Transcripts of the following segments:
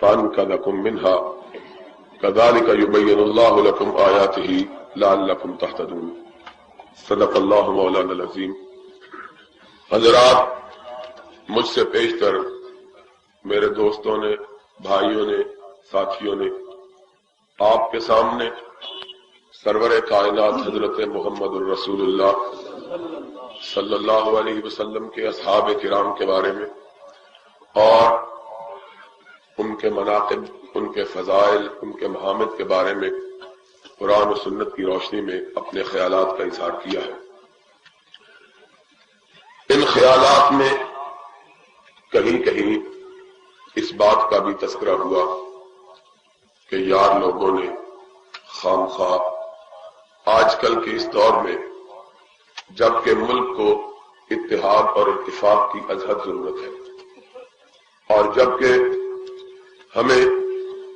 فأنقذكم منها كذلك يبين الله لكم آياته لعلكم تهتدون۔ صدق اللہ مولانا العظیم۔ حضرات، مجھ سے پیشتر میرے دوستوں نے، بھائیوں نے، ساتھیوں نے آپ کے سامنے سرور کائنات حضرت محمد الرسول اللہ صلی اللہ علیہ وسلم کے اصحاب کرام کے بارے میں اور ان کے مناقب، ان کے فضائل، ان کے محامد کے بارے میں قرآن و سنت کی روشنی میں اپنے خیالات کا اظہار کیا ہے۔ ان خیالات میں کہیں کہیں اس بات کا بھی تذکرہ ہوا کہ یار لوگوں نے خام خواہ آج کل کے اس دور میں جبکہ ملک کو اتحاد اور اتفاق کی ازحد ضرورت ہے اور جبکہ ہمیں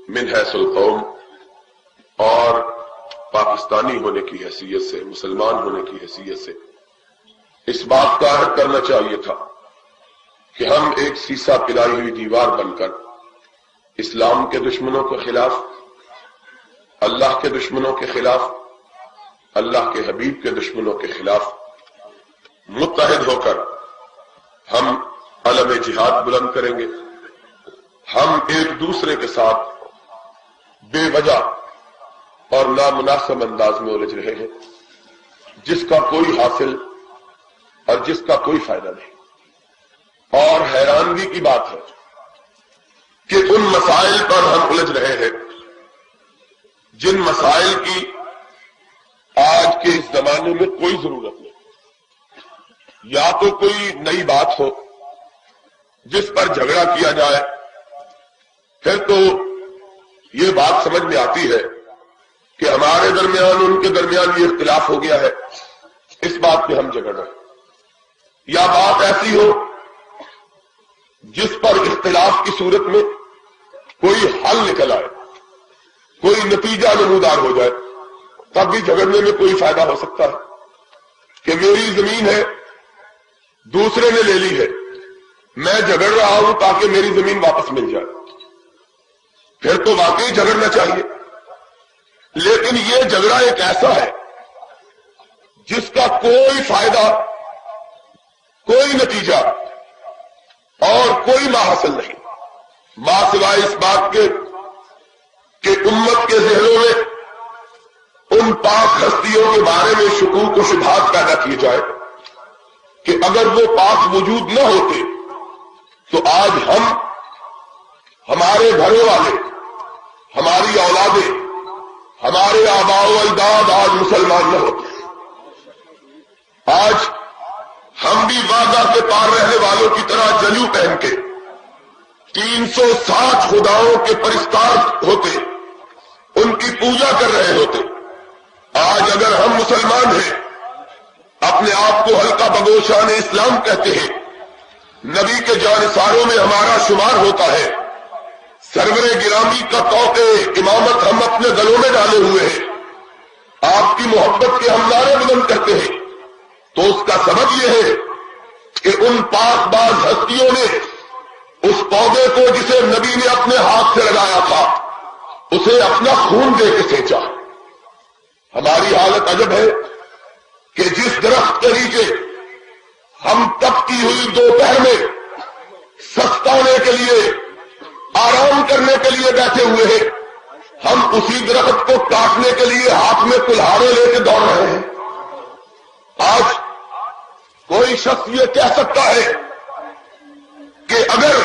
من حیث القوم اور پاکستانی ہونے کی حیثیت سے، مسلمان ہونے کی حیثیت سے اس بات کا عہد کرنا چاہیے تھا کہ ہم ایک سیسا پلائی ہوئی دیوار بن کر اسلام کے دشمنوں کے خلاف، اللہ کے دشمنوں کے خلاف، اللہ کے حبیب کے دشمنوں کے خلاف متحد ہو کر ہم علم جہاد بلند کریں گے۔ ہم ایک دوسرے کے ساتھ بے وجہ اور نامناسب انداز میں الجھ رہے ہیں جس کا کوئی حاصل اور جس کا کوئی فائدہ نہیں، اور حیرانگی کی بات ہے کہ ان مسائل پر ہم الجھ رہے ہیں جن مسائل کی آج کے اس زمانے میں کوئی ضرورت نہیں۔ یا تو کوئی نئی بات ہو جس پر جھگڑا کیا جائے، پھر تو یہ بات سمجھ میں آتی ہے کہ ہمارے درمیان ان کے درمیان یہ اختلاف ہو گیا ہے، اس بات پہ ہم جھگڑ رہے ہیں، یا بات ایسی ہو جس پر اختلاف کی صورت میں کوئی حل نکل آئے، کوئی نتیجہ نمودار ہو جائے، تب بھی جھگڑنے میں کوئی فائدہ ہو سکتا ہے کہ میری زمین ہے، دوسرے نے لے لی ہے، میں جھگڑ رہا ہوں تاکہ میری زمین واپس مل جائے، پھر تو واقعی جھگڑنا چاہیے۔ لیکن یہ جھگڑا ایک ایسا ہے جس کا کوئی فائدہ، کوئی نتیجہ اور کوئی ماحصل نہیں، ماں سوائے اس بات کے کہ امت کے ذہنوں میں ان پاک ہستیوں کے بارے میں شکوک و شبہات پیدا کیے جائے کہ اگر وہ پاک وجود نہ ہوتے تو آج ہم، ہمارے گھروں والے، ہماری اولادیں، ہمارے آباء و اجداد آج مسلمان نہ ہوتے۔ آج ہم بھی وعدہ کے پار رہنے والوں کی طرح جلو پہن کے 360 خداؤں کے پرستار ہوتے، ان کی پوجا کر رہے ہوتے۔ آج اگر ہم مسلمان ہیں، اپنے آپ کو ہلکا بگوشان اسلام کہتے ہیں، نبی کے جانثاروں میں ہمارا شمار ہوتا ہے، سرور گرامی کا توقع امامت ہم اپنے گلوں میں ڈالے ہوئے ہیں، آپ کی محبت کے ہم نعرے بلند کرتے ہیں، تو اس کا سبب یہ ہے کہ ان پاک باز ہستیوں نے اس پودے کو جسے نبی نے اپنے ہاتھ سے لگایا تھا اسے اپنا خون دے کے سینچا۔ ہماری حالت عجب ہے کہ جس درخت کے نیچے ہم تپتی ہوئی دوپہر میں سستانے کے لیے، آرام کرنے کے لیے بیٹھے ہوئے ہیں، ہم اسی درخت کو کاٹنے کے لیے ہاتھ میں کلہاڑے لے کے دوڑ رہے ہیں۔ آج کوئی شخص یہ کہہ سکتا ہے کہ اگر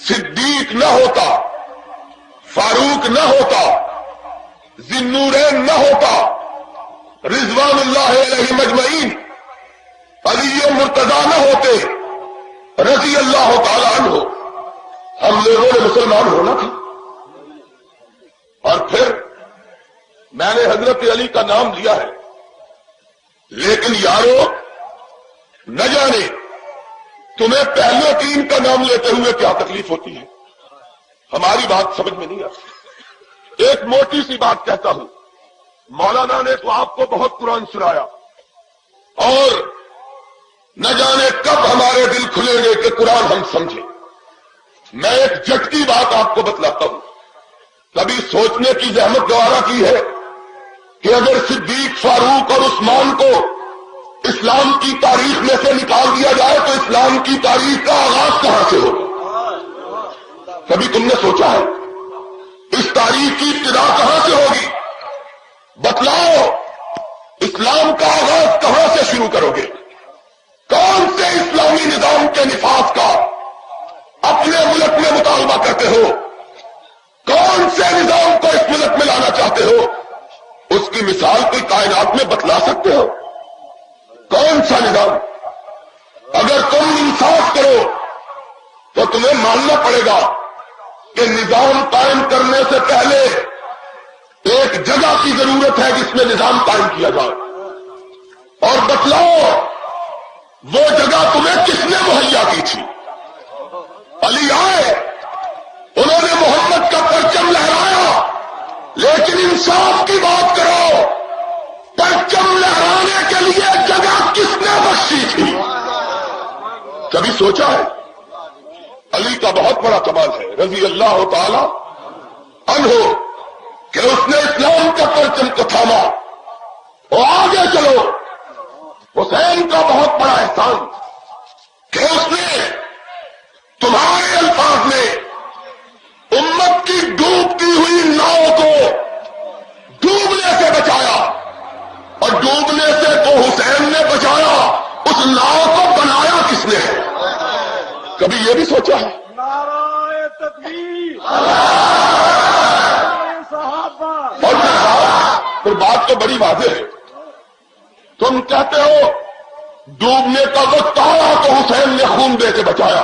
صدیق نہ ہوتا، فاروق نہ ہوتا، ذی النورین نہ ہوتا، رضوان اللہ علیہ مجمعین، علی و مرتضی نہ ہوتے، رضی اللہ تعالی عنہ، ہم لوگوں نے مسلمان ہونا تھا۔ اور پھر میں نے حضرت علی کا نام لیا ہے، لیکن یارو نہ جانے تمہیں پہلے تین کا نام لیتے ہوئے کیا تکلیف ہوتی ہے، ہماری بات سمجھ میں نہیں آتی۔ ایک موٹی سی بات کہتا ہوں، مولانا نے تو آپ کو بہت قرآن سنایا، اور نہ جانے کب ہمارے دل کھلیں گے کہ قرآن ہم سمجھیں۔ میں ایک جھٹکی بات آپ کو بتلاتا ہوں، کبھی سوچنے کی زحمت گوارا کی ہے کہ اگر صدیق، فاروق اور عثمان کو اسلام کی تاریخ میں سے نکال دیا جائے تو اسلام کی تاریخ کا آغاز کہاں سے ہوگا؟ کبھی تم نے سوچا ہے اس تاریخ کی ابتدا کہاں سے ہوگی؟ بتلاؤ، اسلام کا آغاز کہاں سے شروع کرو گے؟ کون سے اسلامی نظام کے نفاذ کا اپنے ملک میں مطالبہ کرتے ہو؟ کون سے نظام کو اس ملک میں لانا چاہتے ہو؟ اس کی مثال کوئی کائنات میں بتلا سکتے ہو؟ کون سا نظام؟ اگر تم انصاف کرو تو تمہیں ماننا پڑے گا کہ نظام قائم کرنے سے پہلے ایک جگہ کی ضرورت ہے جس میں نظام قائم کیا جائے، اور بتلاؤ وہ جگہ تمہیں کس نے مہیا کی تھی؟ علی آئے، انہوں نے محمد کا پرچم لہرایا، لیکن انصاف کی بات کرو، پرچم لہرانے کے لیے جگہ کس نے بخشی تھی؟ کبھی سوچا ہے؟ علی کا بہت بڑا کمال ہے رضی اللہ تعالی عنہ کہ اس نے اسلام کا پرچم کو تھاما اور آگے چلو۔ حسین کا بہت بڑا احسان کہ اس نے تمہارے الفاظ میں امت کی ڈوبتی ہوئی ناؤ کو ڈوبنے سے بچایا، اور ڈوبنے سے تو حسین نے بچایا، اس ناؤ کو بنایا کس نے ہے؟ کبھی یہ بھی سوچا ہے؟ نعرہ تکبیر، صحابہ، اور پھر بات تو بڑی واضح ہے۔ تم کہتے ہو ڈوبنے کا وقت آیا تو حسین نے خون دے کے بچایا،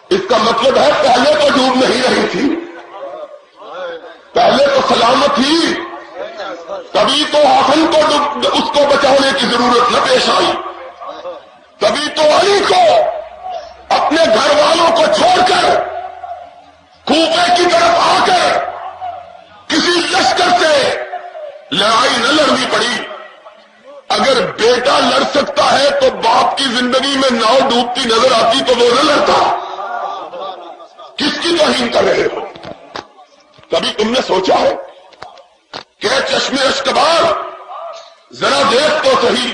اس کا مطلب ہے پہلے تو ڈوب نہیں رہی تھی، پہلے تو سلامت تھی، تبھی تو حسن کو اس کو بچانے کی ضرورت نہ پیش آئی، تبھی تو علی کو اپنے گھر والوں کو چھوڑ کر کوفے کی طرف آ کر کسی لشکر سے لڑائی نہ لڑنی پڑی۔ اگر بیٹا لڑ سکتا ہے تو باپ کی زندگی میں ناؤ ڈوبتی نظر آتی تو وہ نہ لڑتا۔ کس کی توہین کر رہے ہو؟ کبھی تم نے سوچا ہے کہ چشمے اشکبار ذرا دیکھ تو صحیح،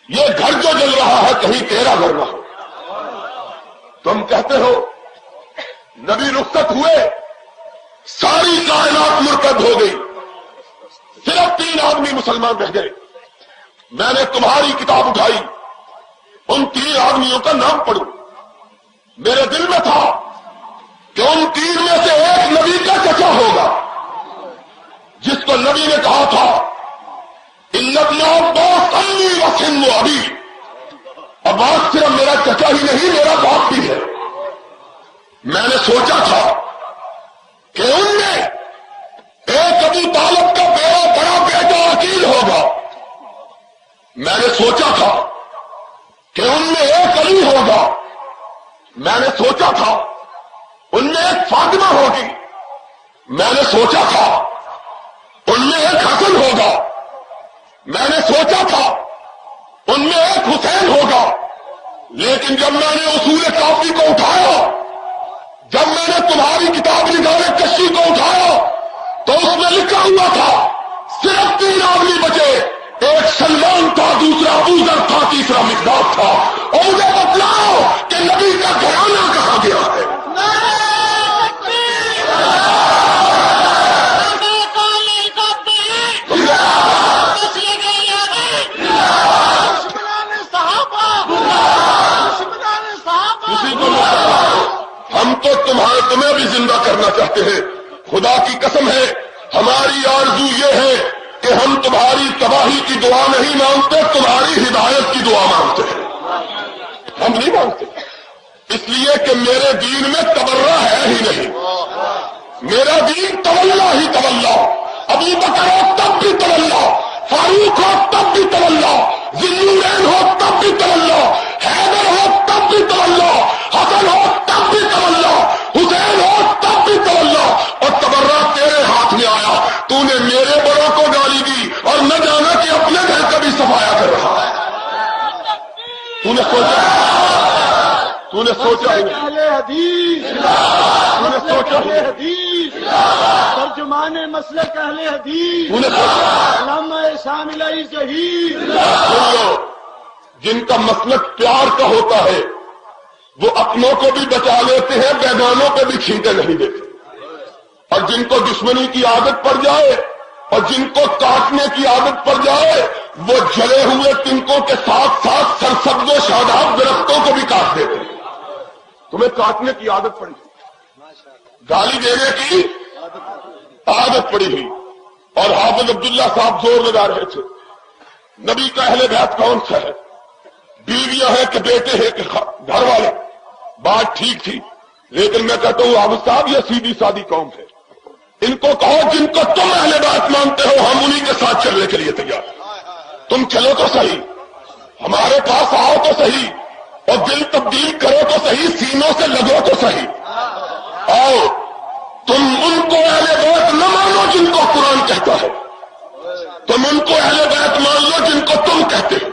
یہ گھر جو جل رہا ہے کہیں تیرا گھر نہ ہو۔ تم کہتے ہو نبی رخصت ہوئے، ساری کائنات مرتد ہو گئی، صرف 3 آدمی مسلمان رہ گئے۔ میں نے تمہاری کتاب اٹھائی، ان 3 آدمیوں کا نام پڑھوں، میرے دل میں تھا کہ ان 3 میں سے ایک نبی کا چچا ہوگا، جس کو نبی نے کہا تھا ان ابن عباس امی وسن ابی، عباس صرف میرا چچا ہی نہیں میرا باپ بھی ہے۔ میں نے سوچا تھا کہ ان میں ایک ابو طالب کا بڑا بیٹا عقیل ہوگا، میں نے سوچا تھا کہ ان میں ایک علی ہوگا، میں نے سوچا تھا ان میں ایک فاطمہ ہوگی، میں نے سوچا تھا ان میں ایک حسن ہوگا، میں نے سوچا تھا ان میں ایک حسین ہوگا۔ لیکن جب میں نے اصول کافی کو اٹھایا، جب میں نے تمہاری کتاب نگارے کشی کو اٹھایا تو اس میں لکھا ہوا تھا صرف 3 آدمی بچے، ایک سلمان تھا، دوسرا ابو ذر تھا، تیسرا مقداد تھا۔ اور مجھے بتلاؤ کہ نبی کا گھرانہ کہاں گیا ہے؟ ہم تو تمہیں بھی زندہ کرنا چاہتے ہیں، خدا کی قسم ہے ہماری آرزو یہ ہے کہ ہم تمہاری تباہی کی دعا نہیں مانگتے، تمہاری ہدایت کی دعا مانگتے ہیں۔ ہم نہیں مانگتے اس لیے کہ میرے دین میں تبرہ ہے ہی نہیں، میرا دین تولا ہی تولا، ابو بکر ہو تب بھی تولا، فاروق ہو تب بھی تولا، ذوالنورین ہو تب بھی تولا، حیدر ہو تب بھی تولا، حسن ہو تب بھی تولا، حسین ہو تب بھی تولا، اور تبرہ تیرے ہاتھ میں آیا، تو نے میرے بڑوں کو گالی دی اور نہ جانا کہ اپنے گھر کا بھی صفایا کر رہا ہے۔ تو نے سوچا ہی نہیں۔ حدیث، مسلک اہل حدیث، ترجمان مسلک اہل حدیث، علامہ احسان الہی شہید۔ جن کا مسلک پیار کا ہوتا ہے وہ اپنوں کو بھی بچا لیتے ہیں، بیگانوں پہ بھی چھینٹے نہیں دیتے، اور جن کو دشمنی کی عادت پڑ جائے اور جن کو کاٹنے کی عادت پڑ جائے وہ جلے ہوئے تنکوں کے ساتھ ساتھ سرسبز و شاداب درختوں کو بھی کاٹ دیتے ہیں۔ تمہیں کاٹنے کی عادت پڑی، گالی دینے کی عادت پڑی ہوئی، اور حافظ عبداللہ صاحب زور لگا رہے تھے نبی کا اہل بیت کون سا ہے، بیویاں ہیں کہ بیٹے ہیں کہ گھر والے، بات ٹھیک تھی، لیکن میں کہتا ہوں حافظ صاحب یہ سیدھی سادی قوم ہے، ان کو کہو جن کو تم اہل بیت مانتے ہو ہم انہی کے ساتھ چلنے کے لیے تیار ہیں، تم چلو تو صحیح، ہمارے پاس آؤ تو صحیح، اور دل تبدیل کرو تو صحیح، سینوں سے لگو تو صحیح، آؤ تم ان کو اہل بیت نہ مانو جن کو قرآن کہتا ہے، تم ان کو اہل بیت مان لو جن کو تم کہتے ہو،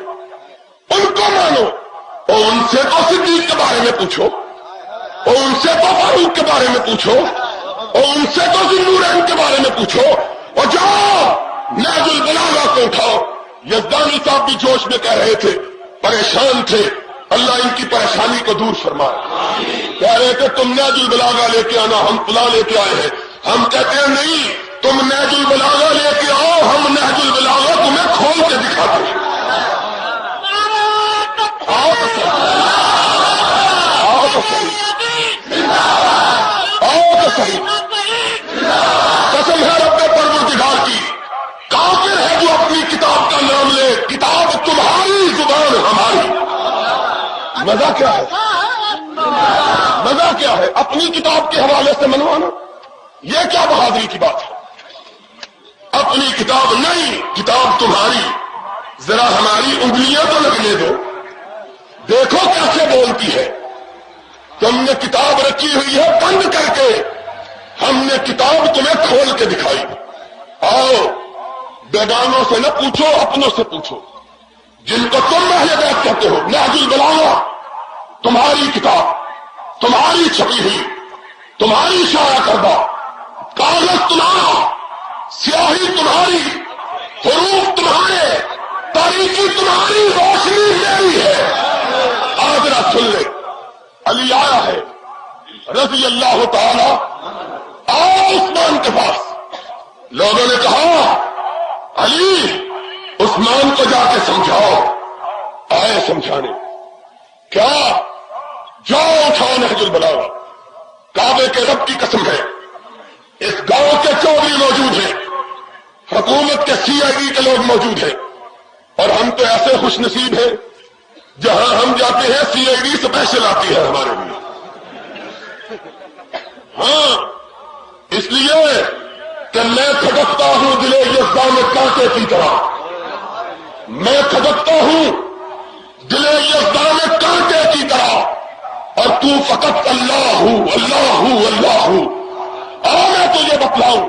ان کو مانو، اور ان سے تو صدیق کے بارے میں پوچھو، اور ان سے تو فاروق کے بارے میں پوچھو، اور ان سے تو ذوالنورین کے بارے میں پوچھو، اور جاؤ نہج البلاغہ کو اٹھاؤ۔ یزدانی صاحب بھی جوش میں کہہ رہے تھے، پریشان تھے، اللہ ان کی پریشانی کو دور فرمائے، کہہ رہے تھے تم نہج البلاغہ لے کے آنا، ہم فلاں لے کے آئے ہیں، ہم کہتے ہیں نہیں تم نہج البلاغہ لے کے آؤ، ہم نہج البلاغہ تمہیں کھول کے دکھاتے ہیں، آؤ تو صحیح، آؤ تو صحیح، آؤ تو صحیح، قسم ہے رب پروردگار کی، کافر ہے جو اپنی کتاب کا نام لے، کتاب تمہاری زبان ہماری، مزہ کیا ہے، مزہ کیا ہے اپنی کتاب کے حوالے سے منوانا، یہ کیا بہادری کی بات ہے، اپنی کتاب نہیں، کتاب تمہاری، ذرا ہماری انگلیاں تو لگنے دو، دیکھو کیسے بولتی ہے، تم نے کتاب رکھی ہوئی ہے بند کر کے، ہم نے کتاب تمہیں کھول کے دکھائی، آؤ بیگانوں سے نہ پوچھو اپنوں سے پوچھو، جن کو تم اہل بیت کہتے ہو، نہج البلاغہ تمہاری کتاب، تمہاری چھپی ہوئی، تمہاری شائع کردہ، کاغذ تمہارا، سیاہی تمہاری، حروف تمہارے، تاریخی تمہاری، روشنی میری ہے۔ آج ذرا سن لے، علی آیا ہے رضی اللہ تعالی، آؤ عثمان کے پاس، لوگوں نے کہا علی عثمان کو جا کے سمجھاؤ، آئے سمجھانے، کیا جاؤ اٹھاؤ نہج البلاغہ، کعبے کے رب کی قسم ہے اس گاؤں کے چودھری موجود ہیں، حکومت کے سی آئی ڈی کے لوگ موجود ہیں، اور ہم تو ایسے خوش نصیب ہیں جہاں ہم جاتے ہیں سی آئی ڈی اسپیشل آتی ہے ہمارے لیے، ہاں اس لیے کہ میں کھٹکتا ہوں دل یزداں میں کانٹے کی طرح، میں کھٹکتا ہوں دل یزداں میں کانٹے کی طرح، اور تو فقط اللہ ہو اللہ ہو اللہ ہو۔ میں تجھے بتلاؤں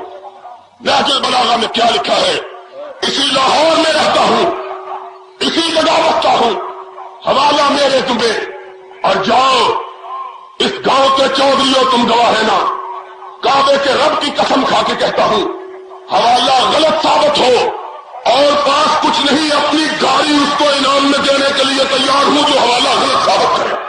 نہج البلاغہ میں کیا لکھا ہے، اسی لاہور میں رہتا ہوں، اسی جگہ بستا ہوں، حوالہ میرے تمہیں، اور جاؤ اس گاؤں کے چودھریوں تم گواہ ہے نا، کعبے کے رب کی قسم کھا کے کہتا ہوں حوالہ غلط ثابت ہو اور پاس کچھ نہیں، اپنی گاڑی اس کو انعام میں دینے کے لیے تیار ہوں جو حوالہ غلط ثابت کرے۔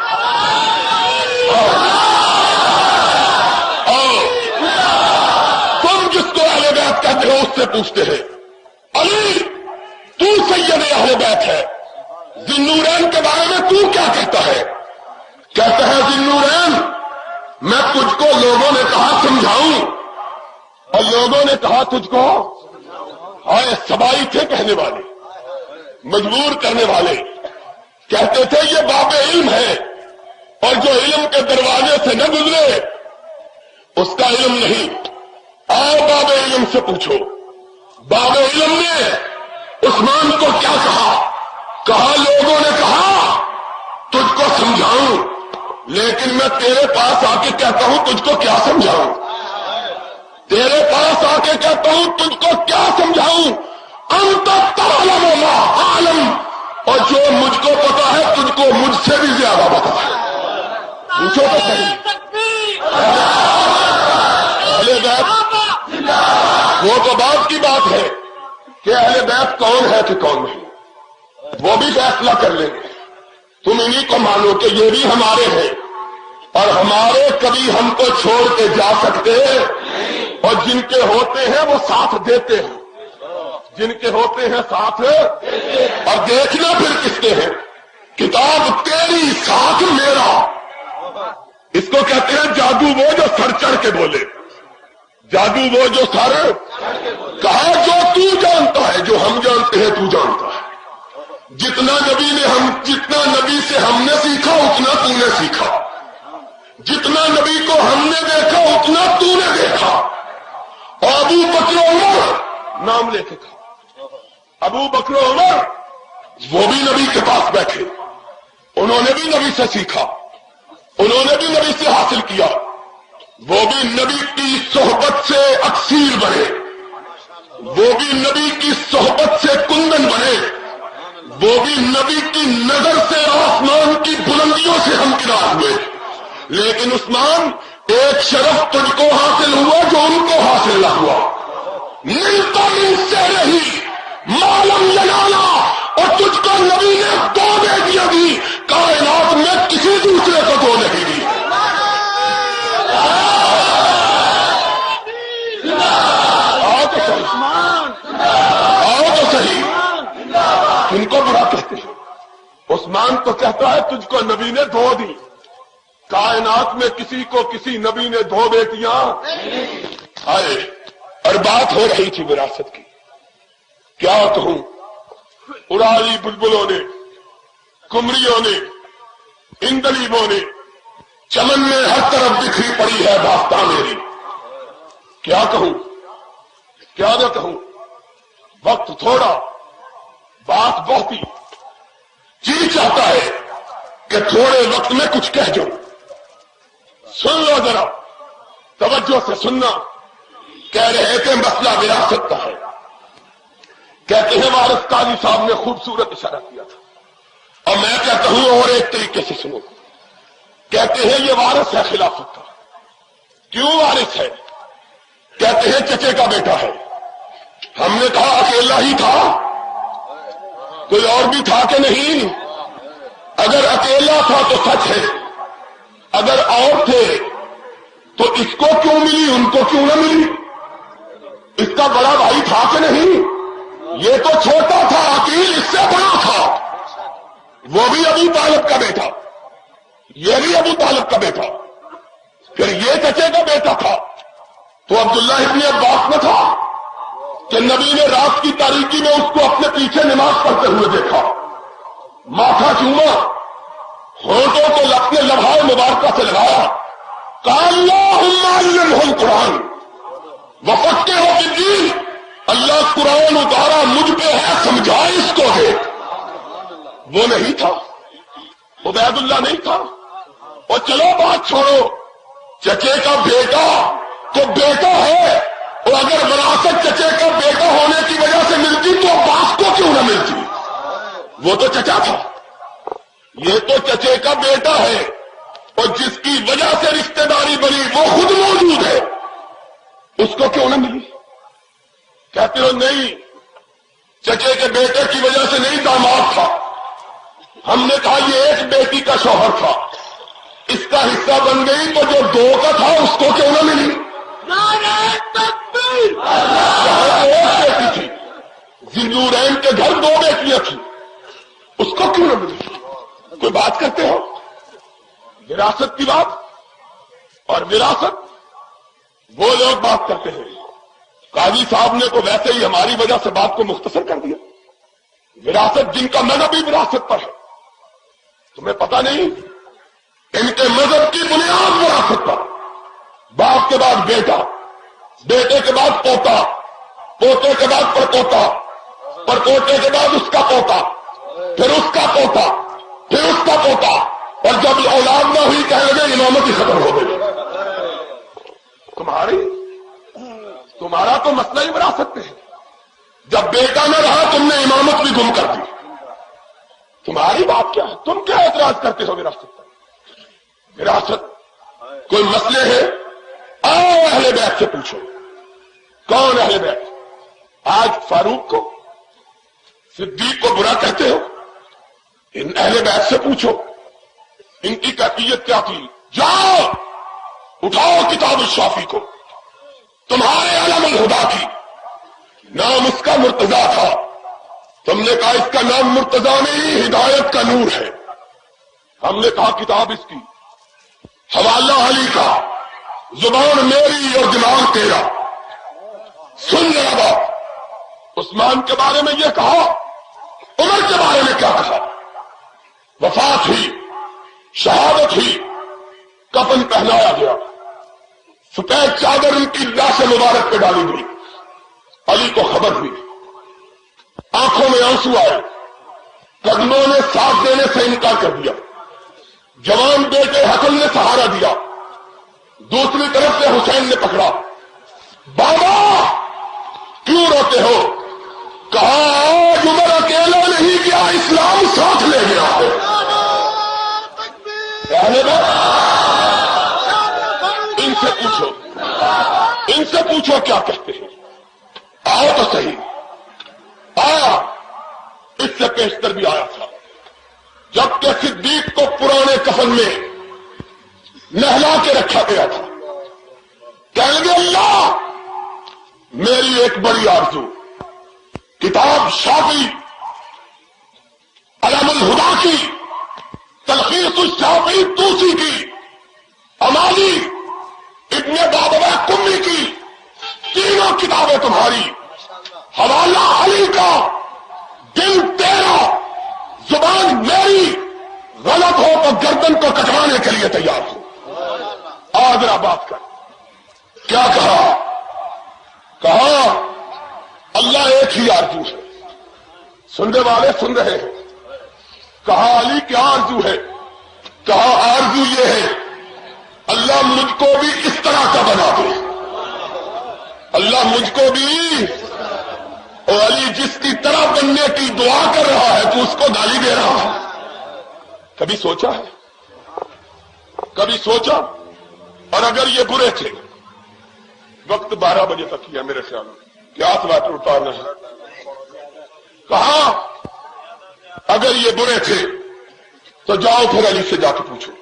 تم جس کو اہل بیت کہتے ہو اس سے پوچھتے ہیں علی تو سید اہل بیت ہے، ذوالنورین کے بارے میں تو کیا کہتا ہے؟ کہتا ہے ذوالنورین میں تجھ کو لوگوں نے کہا سمجھاؤں، اور لوگوں نے کہا تجھ کو، ہائے سبائی تھے کہنے والے، مجبور کرنے والے، کہتے تھے یہ باب علم ہے، اور جو علم کے دروازے سے نہ گزرے اس کا علم نہیں۔ آؤ باب علم سے پوچھو، باب علم نے عثمان کو کیا کہا لوگوں نے کہا تجھ کو سمجھاؤں، لیکن میں تیرے پاس آ کے کہتا ہوں تجھ کو کیا سمجھاؤں، تیرے پاس آ کے کہتا ہوں تجھ کو کیا سمجھاؤں، انت تعلم ما اعلم، اور جو مجھ کو پتا ہے تجھ کو مجھ سے بھی زیادہ پتا ہے۔ پوچھو تو صحیح، اہل بیت، وہ تو بات کی بات ہے کہ اہل بیت کون ہے کہ کون نہیں، وہ بھی فیصلہ کر لیں گے. تم انہی کو مانو کہ یہ بھی ہمارے ہیں، اور ہمارے کبھی ہم کو چھوڑ کے جا سکتے، اور جن کے ہوتے ہیں وہ ساتھ دیتے ہیں، جن کے ہوتے ہیں ساتھ. اور دیکھنا پھر کس کے ہیں. کتاب تیری ساتھ میرا، اس کو کہتے ہیں جادو وہ جو سر چڑھ کے بولے، جادو وہ جو سر کہا جو تو جانتا ہے، جو ہم جانتے ہیں تو جانتا ہے. جتنا نبی سے ہم نے سیکھا اتنا تو نے سیکھا، جتنا نبی کو ہم نے دیکھا اتنا تو نے دیکھا. اور ابو بکر عمر نام لے کے کہا، ابو بکر عمر وہ بھی نبی کے پاس بیٹھے، انہوں نے بھی نبی سے سیکھا، انہوں نے بھی نبی سے حاصل کیا، وہ بھی نبی کی صحبت سے اکثیر بنے، وہ بھی نبی کی صحبت سے کندن بنے، وہ بھی نبی کی نظر سے آسمان کی بلندیوں سے ہمکنار ہوئے. لیکن عثمان ایک شرف تجھ کو حاصل ہوا جو ان کو حاصل نہ ہوا. ملتا مل سے رہی معلوم جلانا، اور تجھ کو نبی نے 2 بیٹیاں دی، کائنات میں کسی دوسرے کو 2 نہیں دی. آؤ تو صحیح، ان کو برا کہتے ہیں. عثمان تو کہتا ہے تجھ کو نبی نے 2 دی، کائنات میں کسی کو کسی نبی نے 2 بیٹیاں آئے. اور بات ہو رہی تھی وراثت کی، کیا کہوں، اڑائی بلبلوں نے، کمریوں نے، اندلیبوں نے، چمن میں ہر طرف بکھری پڑی ہے داستان میری. کیا کہوں، کیا نہ کہوں، وقت تھوڑا، بات بہتی، جی چاہتا ہے کہ تھوڑے وقت میں کچھ کہہ جاؤں. سن لو ذرا توجہ سے سننا. کہہ رہے کہ مسئلہ وراثت کا ہے. کہتے ہیں وارث قاضی صاحب نے خوبصورت اشارہ کیا تھا، اور میں کہتا ہوں اور ایک طریقے سے سنو. کہتے ہیں یہ وارث ہے خلافت کا. کیوں وارث ہے؟ کہتے ہیں چچے کا بیٹا ہے. ہم نے کہا اکیلا ہی تھا، کوئی اور بھی تھا کہ نہیں؟ اگر اکیلا تھا تو سچ ہے، اگر اور تھے تو اس کو کیوں ملی ان کو کیوں نہ ملی؟ اس کا بڑا بھائی تھا کہ نہیں؟ یہ تو چھوٹا تھا، عقیل اس سے بڑا تھا، وہ بھی ابو طالب کا بیٹا، یہ بھی ابو طالب کا بیٹا، پھر یہ چچے کا بیٹا تھا. تو عبداللہ ابن عباس میں تھا کہ نبی نے رات کی تاریکی میں اس کو اپنے پیچھے نماز پڑھتے ہوئے دیکھا، ماتھا چوما، ہونٹوں کو اپنے لبھائے مبارکہ سے لگایا، کہا اللہم علمہ القرآن وفقہہ فی الدین، اللہ قرآن اتارا مجھ پہ ہے، سمجھا اس کو دے. وہ نہیں تھا، عبید اللہ نہیں تھا. اور چلو بات چھوڑو، چچے کا بیٹا تو بیٹا ہے، اور اگر وراثت چچے کا بیٹا ہونے کی وجہ سے ملتی تو عباس کو کیوں نہ ملتی؟ وہ تو چچا تھا، یہ تو چچے کا بیٹا ہے، اور جس کی وجہ سے رشتہ داری بنی وہ خود موجود ہے، اس کو کیوں نہ ملی؟ کہتے ہو نہیں، چچے کے بیٹے کی وجہ سے نہیں، داماد تھا. ہم نے کہا یہ ایک بیٹی کا شوہر تھا، اس کا حصہ بن گئی تو جو 2 کا تھا اس کو کیوں نہ ملی؟ نعرہ تکبیر! ایک بیٹی تھی، ذوالنورین کے گھر 2 بیٹیاں تھیں، اس کو کیوں نہ ملی؟ کوئی بات کرتے ہو وراثت کی بات، اور وراثت وہ لوگ بات کرتے ہیں. قاضی صاحب نے تو ویسے ہی ہماری وجہ سے بات کو مختصر کر دیا. وراثت جن کا مذہب ہی وراثت پر ہے، تمہیں پتہ نہیں ان کے مذہب کی بنیاد وراثت پر. باپ کے بعد بیٹا، بیٹے کے بعد پوتا، پوتے کے بعد پڑپوتا، پڑپوتے کے بعد اس کا پوتا، پھر اس کا پوتا، پھر اس کا پوتا، اور جب اولاد نہ ہوئی کہنے لگے امامت ہی ختم ہو گئی. تمہارا تو مسئلہ ہی وراثت میں ہے. جب بیٹا نہ رہا تم نے امامت بھی گم کر دی. تمہاری بات کیا ہے؟ تم کیا اعتراض کرتے ہو وراثت پر؟ وراثت، کوئی مسئلے ہیں، آؤ اہل بیت سے پوچھو کون اہل بیت؟ آج فاروق کو، صدیق کو برا کہتے ہو؟ ان اہل بیت سے پوچھو ان کی کیفیت کیا تھی۔ جاؤ اٹھاؤ کتاب الشافی کو، تمہارے علم الہدا کی، نام اس کا مرتضیٰ تھا، تم نے کہا اس کا نام مرتضیٰ نہیں ہدایت کا نور ہے، ہم نے کہا کتاب اس کی، حوالہ علی کا، زبان میری اور دماغ تیرا۔ سن لیا بات، عثمان کے بارے میں یہ کہا، عمر کے بارے میں کیا کہا؟ وفات ہوئی، شہادت ہوئی، کفن پہنایا گیا، سفید چادر ان کی لاش مبارک پہ ڈالی گئی، علی کو خبر ہوئی، آنکھوں میں آنسو آئے، قدموں نے ساتھ دینے سے انکار کر دیا، جوان بیٹے حسن نے سہارا دیا، دوسری طرف سے حسین نے پکڑا، بابا کیوں روتے ہو؟ کہا آج عمر اکیلا نہیں گیا، اسلام ساتھ لے گیا ہے۔ ان سے پوچھو، ان سے پوچھو کیا کہتے ہیں، آؤ تو صحیح، آیا اس سے پیشتر بھی آیا تھا، جبکہ صدیق کو پرانے کفن میں نہلا کے رکھا گیا تھا، کہنے لگے اللہ میری ایک بڑی آرزو، کتاب شافی علم الہدا کی، تلخیص الشافی توسی کی، امالی ابن بابویہ کمی کی، تینوں کتابیں تمہاری، حوالہ علی کا، دل تیرا، زبان میری، غلط ہو تو گردن کو کٹوانے کے لیے تیار ہو۔ آدرا بات کر، کیا کہا؟ کہا اللہ ایک ہی آرزو ہے، سننے والے سن رہے ہیں، کہا علی کیا آرزو ہے؟ کہا آرزو یہ ہے اللہ مجھ کو بھی اس طرح کا بنا دے، اللہ مجھ کو بھی، اور علی جس کی طرح بننے کی دعا کر رہا ہے تو اس کو گالی دے رہا ہے۔ کبھی سوچا ہے؟ کبھی سوچا؟ اور اگر یہ برے تھے، وقت 12 بجے تک ہی ہے میرے خیال میں، کیا سوات اتارنا ہے، کہا اگر یہ برے تھے تو جاؤ پھر علی سے جا کے پوچھو،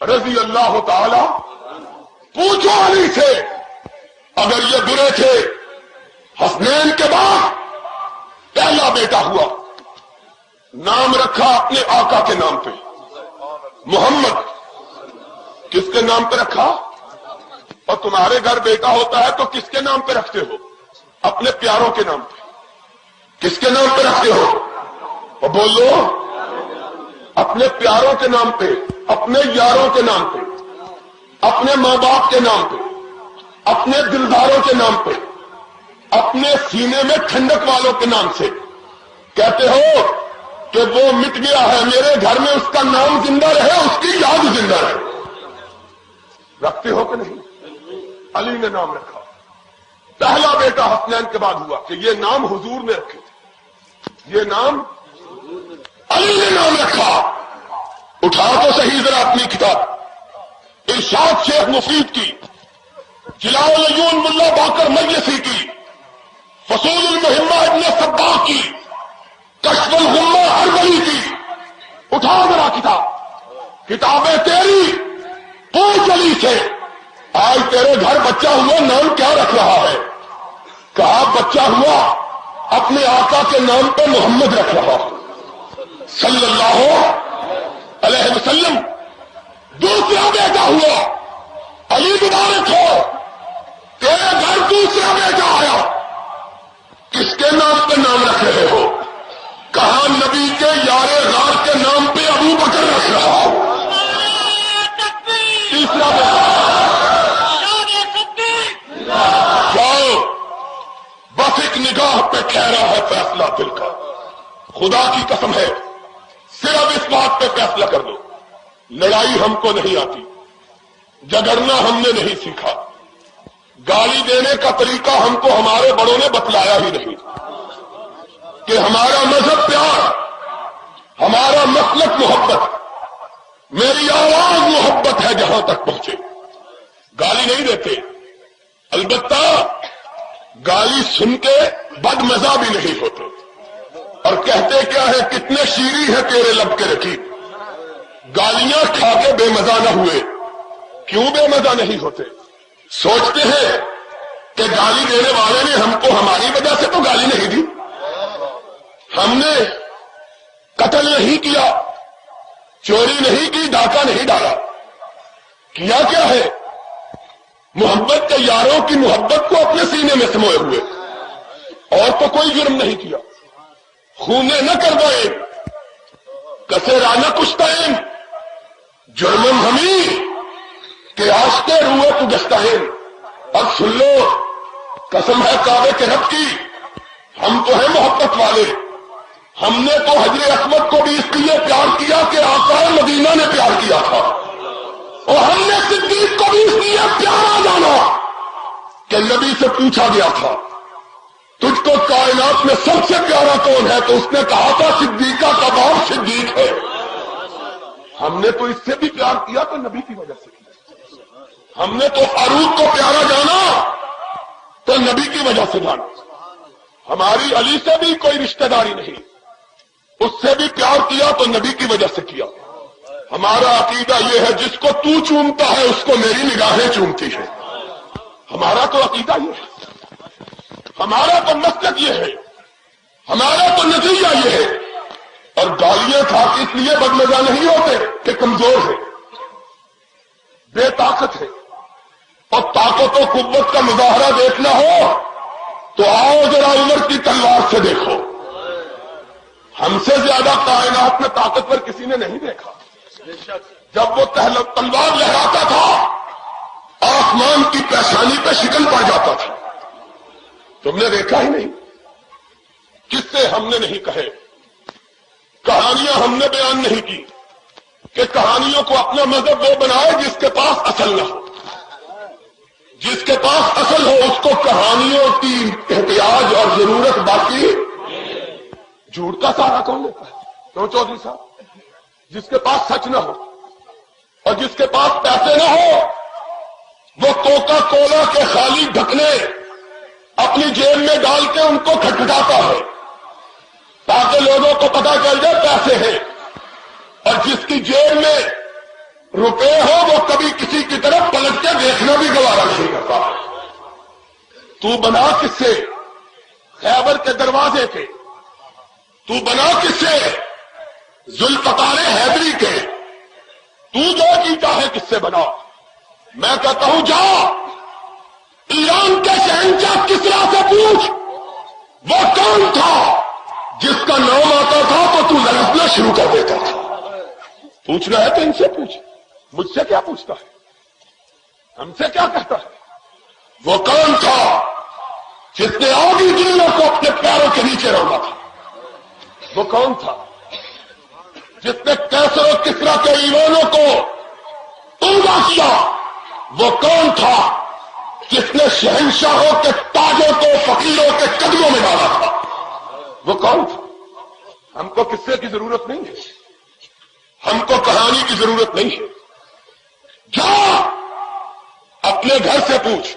رضی اللہ تعالی، پوچھو علی سے، اگر یہ برے تھے، حسنین کے بعد پہلا بیٹا ہوا، نام رکھا اپنے آقا کے نام پہ، محمد، کس کے نام پہ رکھا؟ اور تمہارے گھر بیٹا ہوتا ہے تو کس کے نام پہ رکھتے ہو؟ اپنے پیاروں کے نام پہ۔ کس کے نام پہ رکھتے ہو؟ اور بولو، اپنے پیاروں کے نام پہ، اپنے یاروں کے نام پہ، اپنے ماں باپ کے نام پہ، اپنے دلداروں کے نام پہ، اپنے سینے میں ٹھنڈک والوں کے نام سے کہتے ہو کہ وہ مٹ گیا ہے، میرے گھر میں اس کا نام زندہ رہے، اس کی یاد زندہ رہے۔ رکھتے ہو کہ نہیں؟ علی نے نام رکھا، پہلا بیٹا حسنین کے بعد ہوا کہ یہ نام حضور نے رکھے تھے، یہ نام علی نے نام رکھا۔ اٹھا تو صحیح ذرا اپنی کتاب، ارشاد شیخ مفید کی، جلال العیون ملا باقر مجلسی کی، فصول المہمہ ابن صباح کی، کشف الغمہ اربلی کی، اٹھا ذرا کتاب، کتابیں تیری، پوچھ علی سے آج تیرے گھر بچہ ہوا، نام کیا رکھ رہا ہے؟ کہا بچہ ہوا اپنے آقا کے نام پہ محمد رکھ رہا صلی اللہ علیہ وسلم۔ دوسرا بیٹا ہوا، علی مبارک ہو، تیرے گھر دوسرا بیٹا آیا، کس کے نام پہ نام رکھ رہے ہو؟ کہا نبی کے یار غار کے نام پہ ابو بکر رکھ رہا ہو۔ تیسرا بیٹا، جاؤ بس ایک نگاہ پہ ٹھہرا ہے فیصلہ دل کا، خدا کی قسم ہے صرف اس بات پہ فیصلہ کر دو، لڑائی ہم کو نہیں آتی، جگڑنا ہم نے نہیں سیکھا، گالی دینے کا طریقہ ہم کو ہمارے بڑوں نے بتلایا ہی نہیں، کہ ہمارا مذہب پیار، ہمارا مسلک محبت، میری آواز محبت ہے جہاں تک پہنچے. گالی نہیں دیتے، البتہ گالی سن کے بد مزہ بھی نہیں ہوتے. اور کہتے کیا ہے، کتنے شیریں ہے تیرے لب کے رقیب. گالیاں کھا کے بے مزہ نہ ہوئے. کیوں بے مزہ نہیں ہوتے؟ سوچتے ہیں کہ گالی دینے والے نے ہم کو ہماری وجہ سے تو گالی نہیں دی، ہم نے قتل نہیں کیا، چوری نہیں کی، ڈاکہ نہیں ڈالا. کیا کیا ہے؟ محبت کے یاروں کی محبت کو اپنے سینے میں سموئے ہوئے. اور تو کوئی جرم نہیں کیا. خونے نہ کروائے، کسے رانا کشتائیں، جرمن ہمیں کہ آشتے روئے تو گشتائیں. اب سن لو، قسم ہے کعبے کے رب کی، ہم تو ہیں محبت والے. ہم نے تو حجر اسود کو بھی اس لیے پیار کیا کہ آقا مدینہ نے پیار کیا تھا، اور ہم نے صدیق کو بھی اس لیے پیارا جانا کہ نبی سے پوچھا گیا تھا تجھ کو کائنات میں سب سے پیارا کون ہے، تو اس نے کہا تھا صدیقہ کا باپ صدیق ہے. ہم نے تو اس سے بھی پیار کیا تو نبی کی وجہ سے کیا. ہم نے تو فاروق کو پیارا جانا تو نبی کی وجہ سے جانا. ہماری علی سے بھی کوئی رشتہ داری نہیں، اس سے بھی پیار کیا تو نبی کی وجہ سے کیا. ہمارا عقیدہ یہ ہے جس کو تو چومتا ہے اس کو میری نگاہیں چومتی ہے. ہمارا تو عقیدہ یہ ہے، ہمارا تو مسلک یہ ہے، ہمارا تو نتیجہ یہ ہے. اور گالیاں کھا کے اس لیے بدمزہ نہیں ہوتے کہ کمزور ہے، بے طاقت ہے. اور طاقت و قوت کا مظاہرہ دیکھنا ہو تو آؤ ذرا عمر کی تلوار سے دیکھو. ہم سے زیادہ کائنات میں طاقتور کسی نے نہیں دیکھا. جب وہ تلوار لہراتا تھا آسمان کی پیشانی پہ شکن پڑ جاتا تھا. تم نے دیکھا ہی نہیں. کس سے ہم نے نہیں کہے، کہانیاں ہم نے بیان نہیں کی کہ کہانیوں کو اپنا مذہب وہ بنائے جس کے پاس اصل نہ ہو. جس کے پاس اصل ہو اس کو کہانیوں کی احتیاج اور ضرورت. باقی جھوٹ کا سہارا کون لیتا ہے؟ کیوں چودھری صاحب؟ جس کے پاس سچ نہ ہو اور جس کے پاس پیسے نہ ہو وہ کوکا کولا کے خالی ڈھکنے اپنی جیب میں ڈال کے ان کو کھٹکھٹاتا ہے تاکہ لوگوں کو پتا چل جائے پیسے ہیں. اور جس کی جیب میں روپے ہو وہ کبھی کسی کی طرف پلٹ کے دیکھنا بھی گوارا نہیں کرتا. تو بنا کس سے؟ خیبر کے دروازے کے. تو بنا کس سے؟ ذوالفقار حیدری کے. تو جو جیتا ہے کس سے بنا؟ میں کہتا ہوں جا ایران کے شہنشاہ کسرا سے پوچھ وہ کون تھا جس کا نام آتا تھا تو لڑکنا شروع کر دیتا تھا. پوچھنا ہے تو ان سے پوچھ، مجھ سے کیا پوچھتا ہے؟ ہم سے کیا کہتا ہے؟ وہ کون تھا جس نے آگی دلوں کو اپنے پیروں کے نیچے روکا تھا؟ وہ کون تھا جس نے کیسر و کسرا کے ایوانوں کو اونگا کیا؟ وہ کون تھا جس نے شہنشاہوں کے تاجوں کو فقیروں کے قدموں میں ڈالا تھا؟ وہ کون تھا؟ ہم کو قصے کی ضرورت نہیں ہے، ہم کو کہانی کی ضرورت نہیں ہے. جا اپنے گھر سے پوچھ،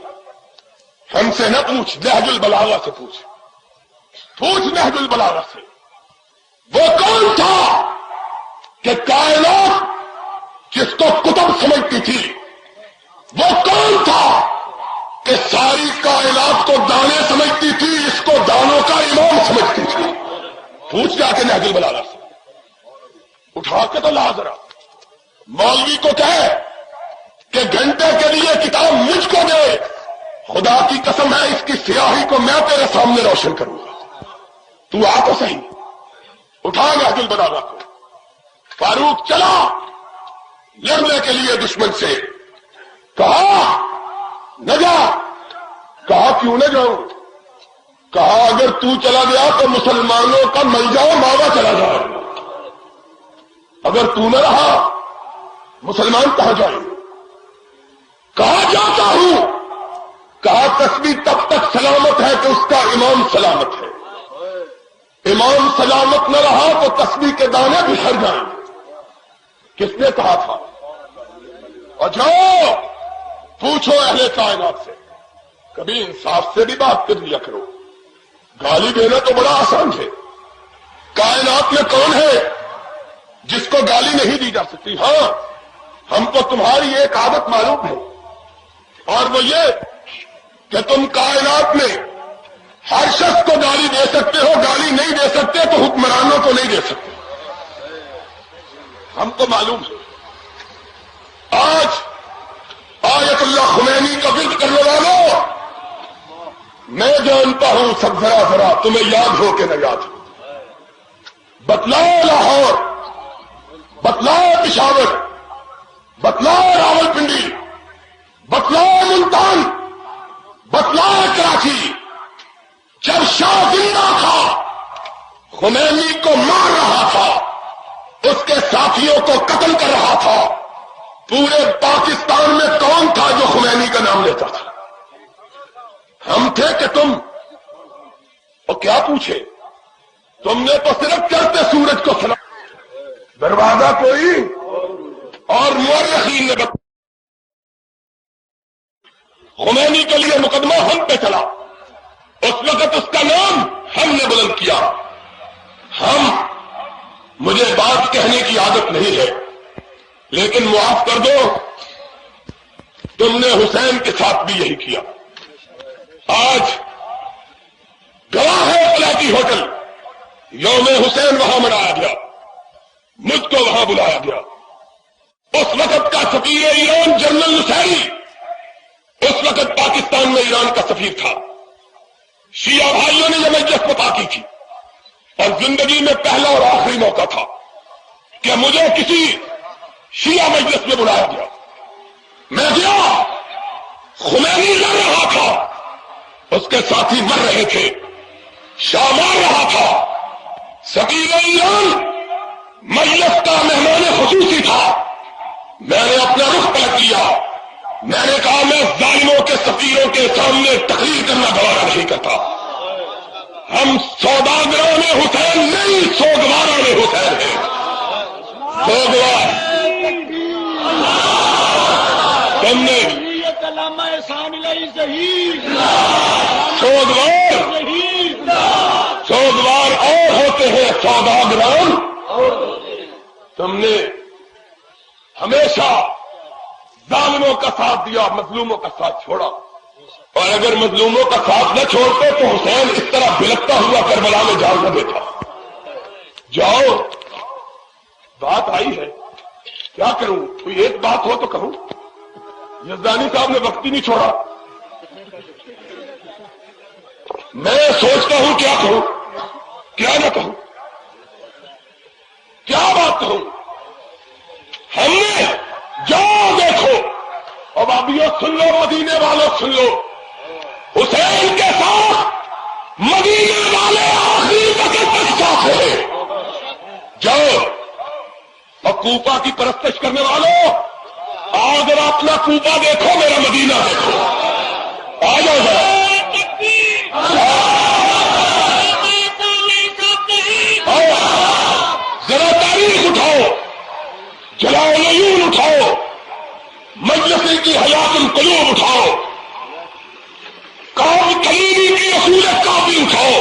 ہم سے نہ پوچھ. نہج البلاغہ سے پوچھ، نہج البلاغہ سے. وہ کون تھا کہ کائنات جس کو کتب سمجھتی تھی؟ وہ کون تھا کہ ساری کائنات کو دانے سمجھتی تھی، اس کو دانوں کا امام سمجھتی تھی؟ پوچھ جا کے نہج البلاغہ سے. اٹھا کے تو لا ذرا. مولوی کو کہے کہ گھنٹے کے لیے کتاب مجھ کو دے، خدا کی قسم ہے اس کی سیاہی کو میں تیرے سامنے روشن کروں گا. تو آ تو صحیح. اٹھا نہج البلاغہ کو. فاروق چلا لڑنے کے لیے دشمن سے. کہا نہ جا. کہا کیوں نہ جاؤں؟ کہا اگر تو چلا گیا تو مسلمانوں کا مل جاؤ ماوا چلا جائے. اگر تو نہ رہا مسلمان کہاں جائیں؟ کہا جاتا ہوں. کہا تسبیح تب تک سلامت ہے کہ اس کا امام سلامت ہے. امام سلامت نہ رہا تو تسبیح کے دانے بکھر جائیں. کس نے کہا تھا؟ اور جاؤ پوچھو اہل کائنات سے، کبھی انصاف سے بھی بات کر لیا کرو، گالی دینا تو بڑا آسان ہے۔ کائنات میں کون ہے جس کو گالی نہیں دی جا سکتی؟ ہاں، ہم کو تمہاری ایک عادت معلوم ہے، اور وہ یہ کہ تم کائنات میں ہر شخص کو گالی دے سکتے ہو، گالی نہیں دے سکتے تو حکمرانوں کو نہیں دے سکتے، ہم کو معلوم ہے۔ آج آیت اللہ خمینی کا ورد کرنے والوں، میں جانتا ہوں سب ذرا ذرا تمہیں یاد ہو کہ نہ یاد ہو، بتلاؤ لاہور، بتلاؤ پشاور، بتلاؤ راول پنڈی، بتلاؤ ملتان، بتلاؤ کراچی، جب شاہ زندہ تھا خمینی کو مار رہا تھا، اس کے ساتھیوں کو قتل کر رہا تھا، پورے پاکستان میں کون تھا جو خمینی کا نام لیتا تھا؟ ہم تھے کہ تم؟ اور کیا پوچھے؟ تم نے تو صرف چڑھتے سورج کو سنا، دروازہ کوئی اور مورخین نے بتا، خمینی کے لیے مقدمہ ہم پہ چلا، اس وقت اس کا نام ہم نے بلند کیا۔ مجھے بات کہنے کی عادت نہیں ہے، لیکن معاف کر دو، تم نے حسین کے ساتھ بھی یہی کیا۔ آج گواہ ہے پلاٹی ہوٹل، یوم حسین وہاں منایا گیا، مجھ کو وہاں بلایا گیا۔ اس وقت کا سفیر ایران جنرل نصیری اس وقت پاکستان میں ایران کا سفیر تھا۔ شیعہ بھائیوں نے یہ مجلس پتا کی تھی، اور زندگی میں پہلا اور آخری موقع تھا کہ مجھے کسی شیعہ مجلس میں بلایا گیا۔ میں گیا، خمینی لڑ رہا تھا، اس کے ساتھی مر رہے تھے، شاہ مار رہا تھا، سفیر ایران مجلس کا مہمان خصوصی تھا۔ میں نے اپنا رخ پلٹ لیا، میں نے کہا میں ظالموں کے سفیروں کے سامنے تقریر کرنا گوارا نہیں کرتا۔ ہم سوداگروں میں حسین نہیں، سوگواروں میں حسین ہیں۔ سوگوار تم نے، سوگوار اور ہوتے ہیں، سوداگران تم نے ہمیشہ ظالموں کا ساتھ دیا، مظلوموں کا ساتھ چھوڑا، اور اگر مظلوموں کا ساتھ نہ چھوڑتے تو حسین اس طرح بلکتا ہوا کربلا میں جان نہ دیتا۔ جاؤ، بات آئی ہے، کیا کروں؟ کوئی ایک بات ہو تو کہوں؟ یزدانی صاحب نے وقت ہی نہیں چھوڑا، میں سوچتا ہوں کیا کہوں، کیا نہ کہوں، کیا بات کہوں؟ ہم نے، جاؤ دیکھو، اور ابھیو سن لو، مدینے والوں سن لو، حسین کے ساتھ مدینے والے آخری وقت تک ساتھ رہے۔ جاؤ، اور کوفہ کی پرستش کرنے والوں، آج ذرا اپنا کوفہ دیکھو، میرا مدینہ دیکھو، آ جاؤ ذرا، ذرا تاریخ اٹھاؤ، جلاؤ العیون اٹھاؤ، مجلس کی حیات القلوب اٹھاؤ، قوم کلیمی کی اصول کافی اٹھاؤ،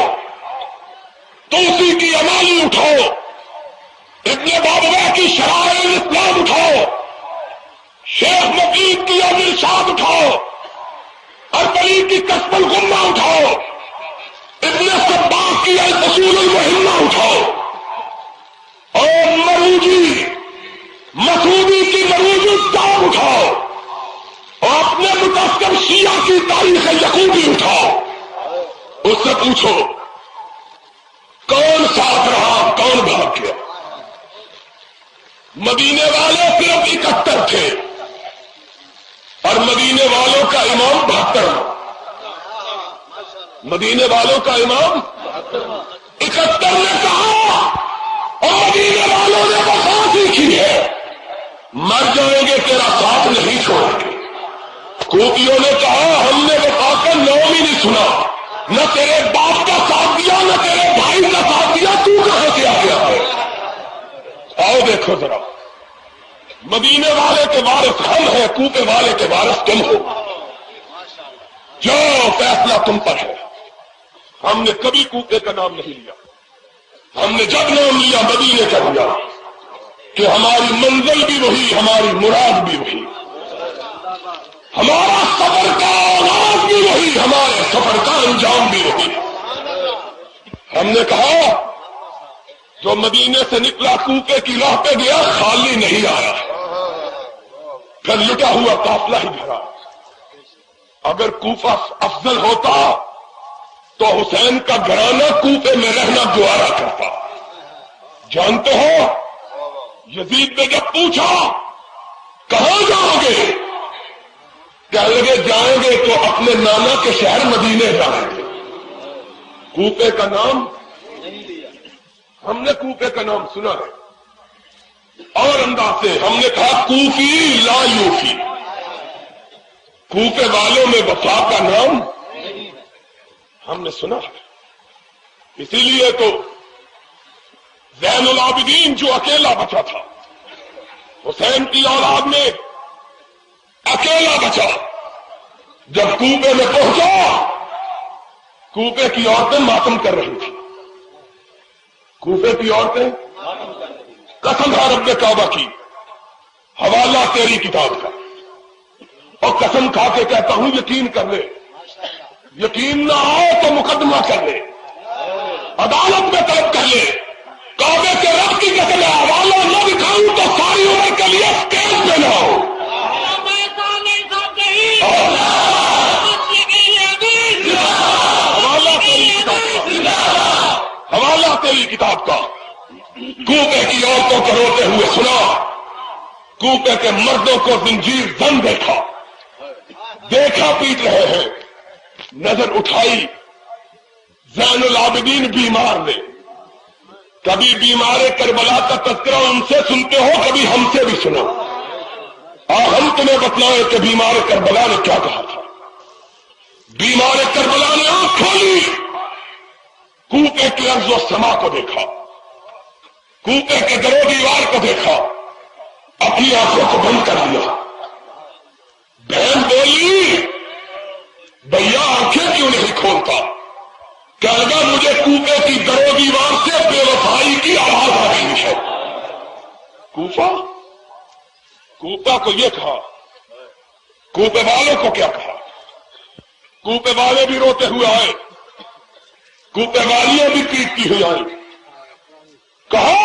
توسی کی امالی اٹھاؤ، ابن بابویہ کی شرائع الاسلام اٹھاؤ، شیخ مقید کی ارشاد اٹھاؤ، اربلی کی کشف الغمہ اٹھاؤ، ابن صباغ کی الفصول المہمہ اٹھاؤ، اور مروجی مسعودی کی مروج الدار اٹھاؤ، اور اپنے متاثر شیعہ کی تاریخ یعقوبی اٹھاؤ، اس سے پوچھو کون ساتھ رہا، کون بھاگ گیا؟ مدینے والے صرف 71 تھے، اور مدینے والوں کا امام 72، مدینے والوں کا امام 71 نے کہا، اور مدینے والوں نے وفا سیکھی ہے، مر جائیں گے تیرا ساتھ نہیں چھوڑیں گے۔ کوفیوں نے کہا ہم نے وفا کا نام ہی نہیں سنا، نہ تیرے باپ کا ساتھ دیا، نہ تیرے بھائی کا ساتھ دیا، تو کہاں سے آ گیا ہے؟ آؤ دیکھو ذرا، مدینے والے کے وارث ہم ہیں، کوفے والے کے وارث تم ہو، جو فیصلہ تم پر ہے۔ ہم نے کبھی کوفے کا نام نہیں لیا، ہم نے جب نام لیا مدینے کا لیا، کہ ہماری منزل بھی وہی، ہماری مراد بھی وہی، ہمارا سفر کا آغاز بھی وہی، ہمارے سفر کا انجام بھی وہی۔ ہم نے کہا جو مدینے سے نکلا کوفے کی راہ پہ گیا خالی نہیں آیا، پھر لٹا ہوا قافلہ ہی بھرا۔ اگر کوفہ افضل ہوتا تو حسین کا گھرانہ کوفے میں رہنا گوارا کرتا۔ جانتے ہو یزید نے جب پوچھا کہاں جاؤ گے، کہنے لگے جائیں گے تو اپنے نانا کے شہر مدینے جائیں گے۔ کوفے کا نام ہم نے کوفے کا نام سنا ہے، اور انداز سے ہم نے کہا کوفی لا یوفی، کوفے والوں میں وفا کا نام ہم نے سنا ہے۔ اسی لیے تو زین العابدین جو اکیلا بچا تھا، حسین کی اولاد میں اکیلا بچا، جب کوفے میں پہنچا کوفے کی عورتیں ماتم کر رہی تھیں۔ کوفے کی عورتیں قسم ہے رب کعبہ کی، حوالہ تیری کتاب کا، اور قسم کھا کے کہتا ہوں یقین کر لے، یقین نہ آئے تو مقدمہ کر لے، عدالت میں طلب کر لے، کعبے کے رب کی قسم ہے حوالہ نہ دکھاؤں تو ساری عمر کے لیے اسٹیج پہ نہ ہو۔ حوالہ تیری کتاب کا، کوفے کی عورتوں کو روتے ہوئے سنا، کوفے کے مردوں کو زنجیر زن دیکھا پیٹ رہے ہیں، نظر اٹھائی زین العابدین بیمار نے۔ کبھی بیمار کربلا کا تذکرہ ان سے سنتے ہو، کبھی ہم سے بھی سنو، اور ہم تمہیں بتلائیں کہ بیمار کربلا نے کیا کہا تھا۔ بیمار کربلا نے آنکھ کھولی، کوفے کے ارض و سما کو دیکھا، کوفے کے در و دیوار کو دیکھا، اپنی آنکھوں کو بند کر دیا۔ بہن بولی بھیا آنکھیں کیوں نہیں کھولتا؟ کہنے لگا مجھے کوفے کی در و دیوار سے بے وفائی کی آواز آ رہی ہے۔ کوفہ کو یہ کہا، کوفے والوں کو کیا کہا؟ کوفے والے بھی روتے ہوئے آئے، کوفے والیاں بھی پیٹتی ہوئی آئی۔ کہا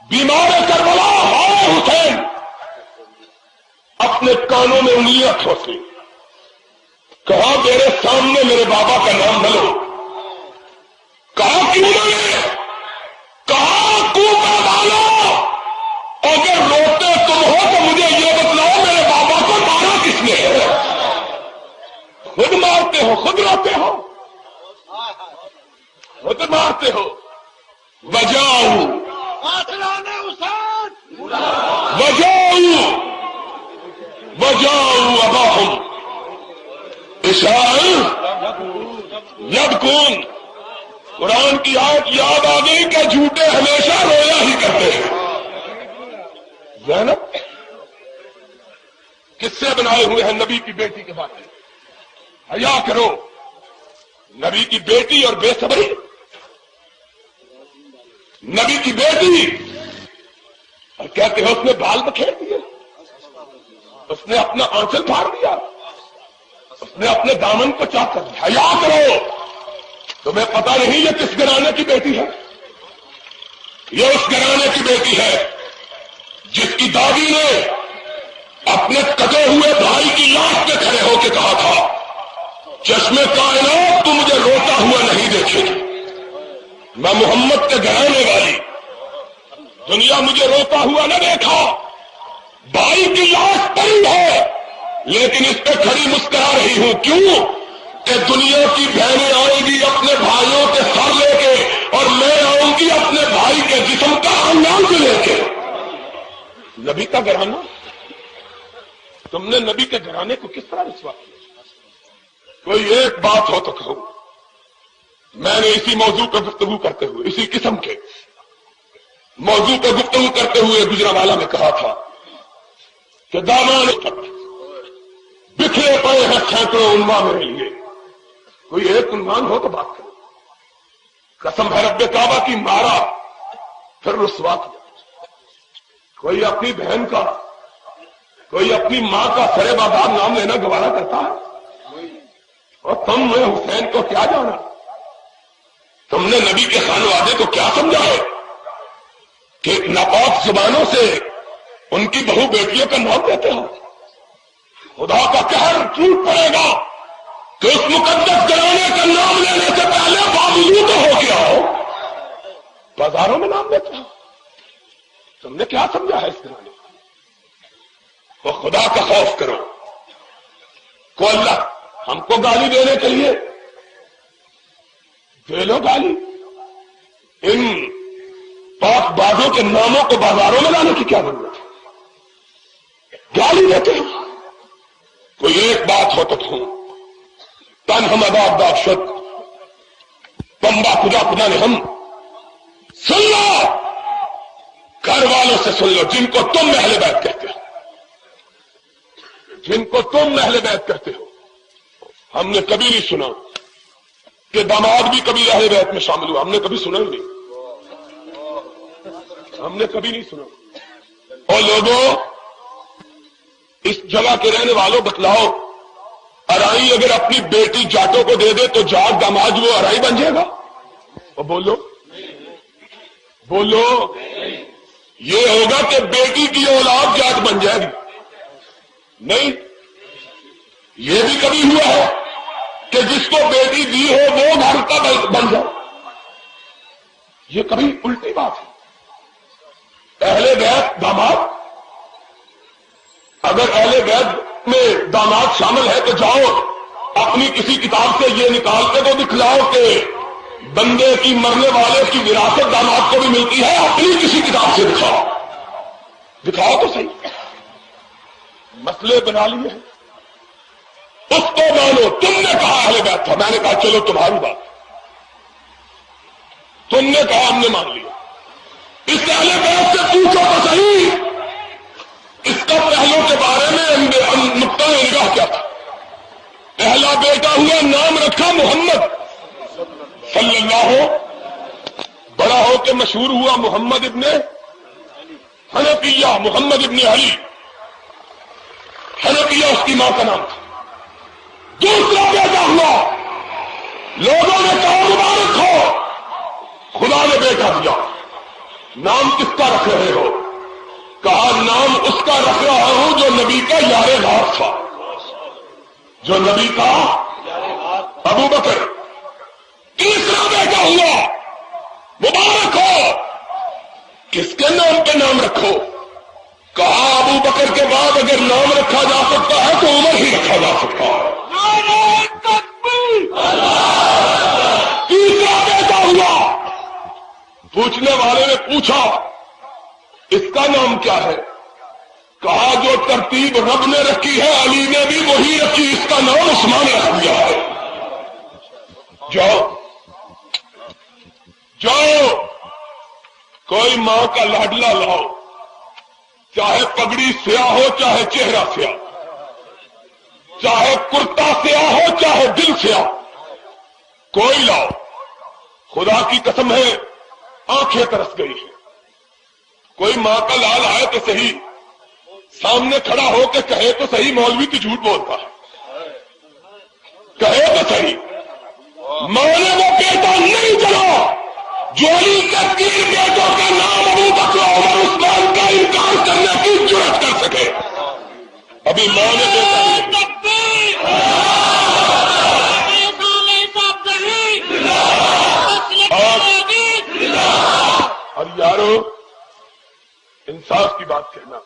بیمار کربلا ہائے حسین، اپنے کانوں میں انگلیاں ٹھوسی، کہا میرے سامنے میرے بابا کا نام نہ لو۔ کہا کیوں نہ لے؟ کہا کوفہ والوں اگر روتے تم ہو تو مجھے یہ بتلاؤ میرے بابا کو مارا کس نے ہے؟ خود مارتے ہو، خود روتے ہو، خود مارتے ہو۔ وجاؤ اباہم عشاء یبکون۔ قرآن کی آیت یاد آ گئی کہ جھوٹے ہمیشہ رویا ہی کرتے ہیں۔ زینب کس سے بنائے ہوئے ہیں نبی کی بیٹی کے بارے میں؟ حیا کرو، نبی کی بیٹی اور بے صبری، نبی کی بیٹی، اور کہتے ہیں اس نے بال بکھیر دیے، اس نے اپنا آنچل پھاڑ دیا، اس نے اپنے دامن کو چاک کر دیا۔ حیا کرو، تمہیں پتا نہیں یہ کس گھرانے کی بیٹی ہے؟ یہ اس گھرانے کی بیٹی ہے جس کی دادی نے اپنے کٹے ہوئے بھائی کی لاش پہ کھڑے ہو کے کہا تھا چشمے کائنات تو مجھے روتا ہوا نہیں دیکھے گی، میں محمد کے گھرانے والی، دنیا مجھے روتا ہوا نہ دیکھا۔ بھائی کی لاش پڑی ہے لیکن اس پہ کھڑی مسکرا رہی ہوں، کیوں کہ دنیا کی بہنیں آئیں گی اپنے بھائیوں کے سر لے کے، اور میں آؤں گی اپنے بھائی کے جسم کا اناج لے کے۔ نبی کا گھرانہ، تم نے نبی کے گھرانے کو کس طرح رسوا کیا؟ کوئی ایک بات ہو تو کہو۔ میں نے اسی موضوع پر گفتگو کرتے ہوئے اسی قسم کے موضوع پر گفتگو کرتے ہوئے گجرانوالہ میں کہا تھا کہ دامان تک بکھرے پڑے ہیں سینکڑوں عنوان میرے لیے، کوئی ایک عنوان ہو تو بات کرو۔ قسم ہے رب کعبہ کی مارا پھر رسوا کیا۔ کوئی اپنی بہن کا، کوئی اپنی ماں کا سرے بازار نام لینا گوارا کرتا ہے؟ اور تم نے حسین کو کیا جانا؟ تم نے نبی کے خانوادے کو کیا سمجھا ہے کہ ناپاک زبانوں سے ان کی بہو بیٹیوں کا نام دیتے ہو؟ خدا کا قہر ٹوٹ پڑے گا کہ اس مقدس گھرانے کا نام لینے سے پہلے باوجود ہو گیا ہو بازاروں میں نام دیتے ہو۔ تم نے کیا سمجھا ہے اس گھرانے کو؟ خدا کا خوف کرو۔ کو اللہ ہم کو گالی دینے کے لیے دے لو گالی، ان پاک بازوں کے ناموں کو بازاروں میں لانے کی کیا ضرورت ہے؟ گالی دیتے ہیں۔ کوئی ایک بات ہو تو تم تن ہم عذاب داد شد پمبا خدا خدا نے ہم سن لو، گھر والوں سے سن لو جن کو تم اہل بیت کہتے ہو، جن کو تم اہل بیت کہتے ہو۔ ہم نے کبھی نہیں سنا کہ داماد بھی کبھی اہل بیت میں شامل ہوا، ہم نے کبھی سنا ہی نہیں، ہم نے کبھی نہیں سنا۔ اور لوگوں اس جگہ کے رہنے والوں بتلاؤ، ارائی اگر اپنی بیٹی جاٹوں کو دے دے تو جاٹ داماد وہ ارائی بن جائے گا؟ اور بولو بولو، یہ ہوگا کہ بیٹی کی اولاد جاٹ بن جائے گی؟ نہیں، یہ بھی کبھی ہوا ہے کہ جس کو بیٹی دی ہو وہ گھر کا بن جائے؟ یہ کبھی الٹی بات ہے۔ اہل بیت داماد، اگر اہل بیت میں داماد شامل ہے تو جاؤ اپنی کسی کتاب سے یہ نکال کے تو دکھلاؤ کہ بندے کی مرنے والے کی وراثت داماد کو بھی ملتی ہے، اپنی کسی کتاب سے دکھاؤ، دکھاؤ تو صحیح۔ مسئلے بنا لیے ہیں، اس کو مانو۔ تم نے کہا اہل بیت تھا، میں نے کہا چلو تمہاری بات، تم نے کہا ہم نے مان لیا۔ اس اہل بیت سے پوچھو تو صحیح اس کا پہلو کے بارے میں نقطہ نگاہ کیا تھا؟ پہلا بیٹا ہوا، نام رکھا محمد صلی اللہ، بڑا ہو کے مشہور ہوا محمد ابن حنفیہ، محمد ابن علی، حنفیہ اس کی ماں کا نام تھا۔ دوسرا بیٹا ہوا، لوگوں نے کہا مبارک ہو، خدا نے بیٹا دیا، نام کس کا رکھ رہے ہو؟ کہا نام اس کا رکھ رہا ہوں جو نبی کا یار غار تھا، جو نبی کا ابو بکر۔ تیسرا بیٹا ہوا، مبارک ہو، کس کے نام پہ نام رکھو؟ کہا ابو بکر کے بعد اگر نام رکھا جا سکتا ہے تو عمر ہی رکھا جا سکتا ہے۔ تیسرا بیٹا ہوا، پوچھنے والے نے پوچھا اس کا نام کیا ہے؟ کہا جو ترتیب رب نے رکھی ہے علی نے بھی وہی رکھی، اس کا نام عثمان رکھ دیا ہے۔ جاؤ جاؤ، کوئی ماں کا لاڈلا لاؤ، چاہے پگڑی سیاہ ہو چاہے چہرہ سیاہ، چاہے کرتا سیاہ ہو چاہے دل سیاہ، کوئی لاؤ، خدا کی قسم ہے آنکھیں ترس گئی ہیں۔ کوئی ماں کا لال آئے تو صحیح، سامنے کھڑا ہو کے کہے تو صحیح مولوی تو جھوٹ بولتا ہے، کہے تو صحیح ماں نے وہ بیٹا نہیں چلا جو علی کے 3 بیٹوں کا نام ابو بکر عمر عثمان کا انکار کرنے کی جرات کر سکے۔ ابھی ماں نے بیٹا اور یارو انصاف کی بات کہنا،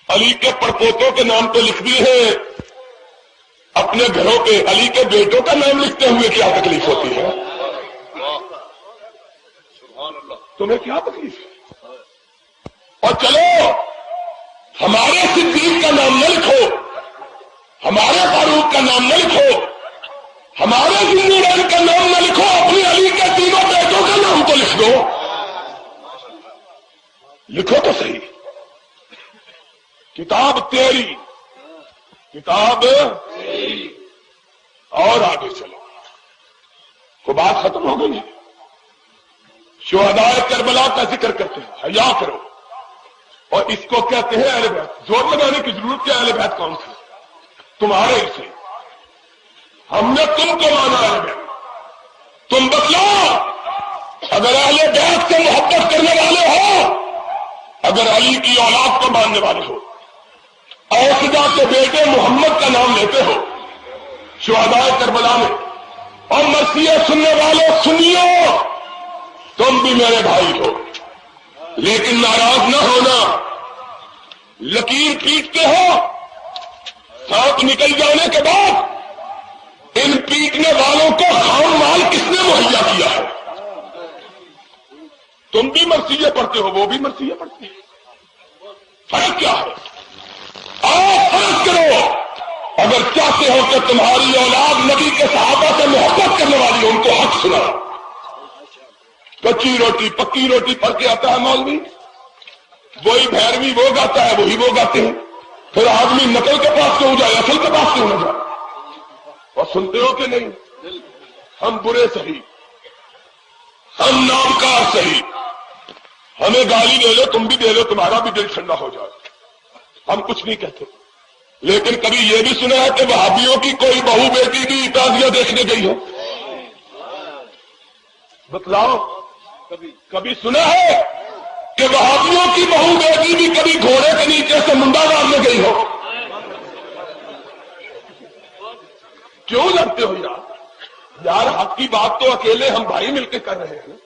علی کے پڑپوتوں کے نام تو لکھ دیے ہیں، اپنے گھروں پہ علی کے بیٹوں کا نام لکھتے ہوئے کیا تکلیف ہوتی ہے؟ تمہیں کیا تکلیف ہے؟ اور چلو ہمارے صدیق کا نام نہ لکھو، ہمارے فاروق کا نام نہ لکھو، ہمارے ذوالنورین کا نام نہ لکھو، اپنی علی کے 3 بیٹوں کا نام تو لکھ دو۔ لکھو تو صحیح، کتاب تیری، کتاب اور آگے چلو، کو بات ختم ہو گئی ہے۔ شہدائے کربلا کا ذکر کرتے ہیں، حیا کرو، اور اس کو کہتے ہیں اہل بیت۔ زور لگانے کی ضرورت کیا؟ اہل بیت کون تھے؟ تمہارے سے ہم نے تم کو مانا اہل بیت، تم بتلاؤ اگر اہل بیت سے محبت کرنے والے ہو، اگر علی کی اولاد کو ماننے والے ہو، اوسجا کے بیٹے محمد کا نام لیتے ہو شہدائے کربلا میں، اور مرثیے سننے والے سنیو، تم بھی میرے بھائی ہو، لیکن ناراض نہ ہونا، لکیر پیٹتے ہو، سانپ نکل جانے کے بعد ان پیٹنے والوں کو خام مال کس نے مہیا کیا ہے؟ تم بھی مرثیے پڑھتے ہو، وہ بھی مرثیے پڑھتے ہیں، فرق کیا ہے؟ آؤ فرق کرو، اگر چاہتے ہو کہ تمہاری اولاد نبی کے صحابہ سے محبت کرنے والی ہو، ان کو حق سنا۔ کچی روٹی پکی روٹی پڑھ کے آتا ہے مولوی، وہی بھیروی وہ گاتا ہے، وہی وہ گاتے ہیں، پھر آدمی نقل کے پاس کیوں جائے، اصل کے پاس کیوں نہ جائے؟ اور سنتے ہو کہ نہیں؟ ہم برے صحیح، ہم نامکار صحیح، ہمیں گالی دے لو، تم بھی دے لو، تمہارا بھی دل ٹھنڈا ہو جائے، ہم کچھ نہیں کہتے۔ لیکن کبھی یہ بھی سنا ہے کہ وہابیوں کی کوئی بہو بیٹی بھی تازیہ دیکھنے گئی ہے؟ بتلاؤ، کبھی سنا ہے کہ وہابیوں کی بہو بیٹی بھی کبھی گھوڑے کے نیچے سے منڈا ڈالنے گئی ہو؟ کیوں لڑتے ہو یار حق کی بات تو اکیلے ہم بھائی مل کے کر رہے ہیں،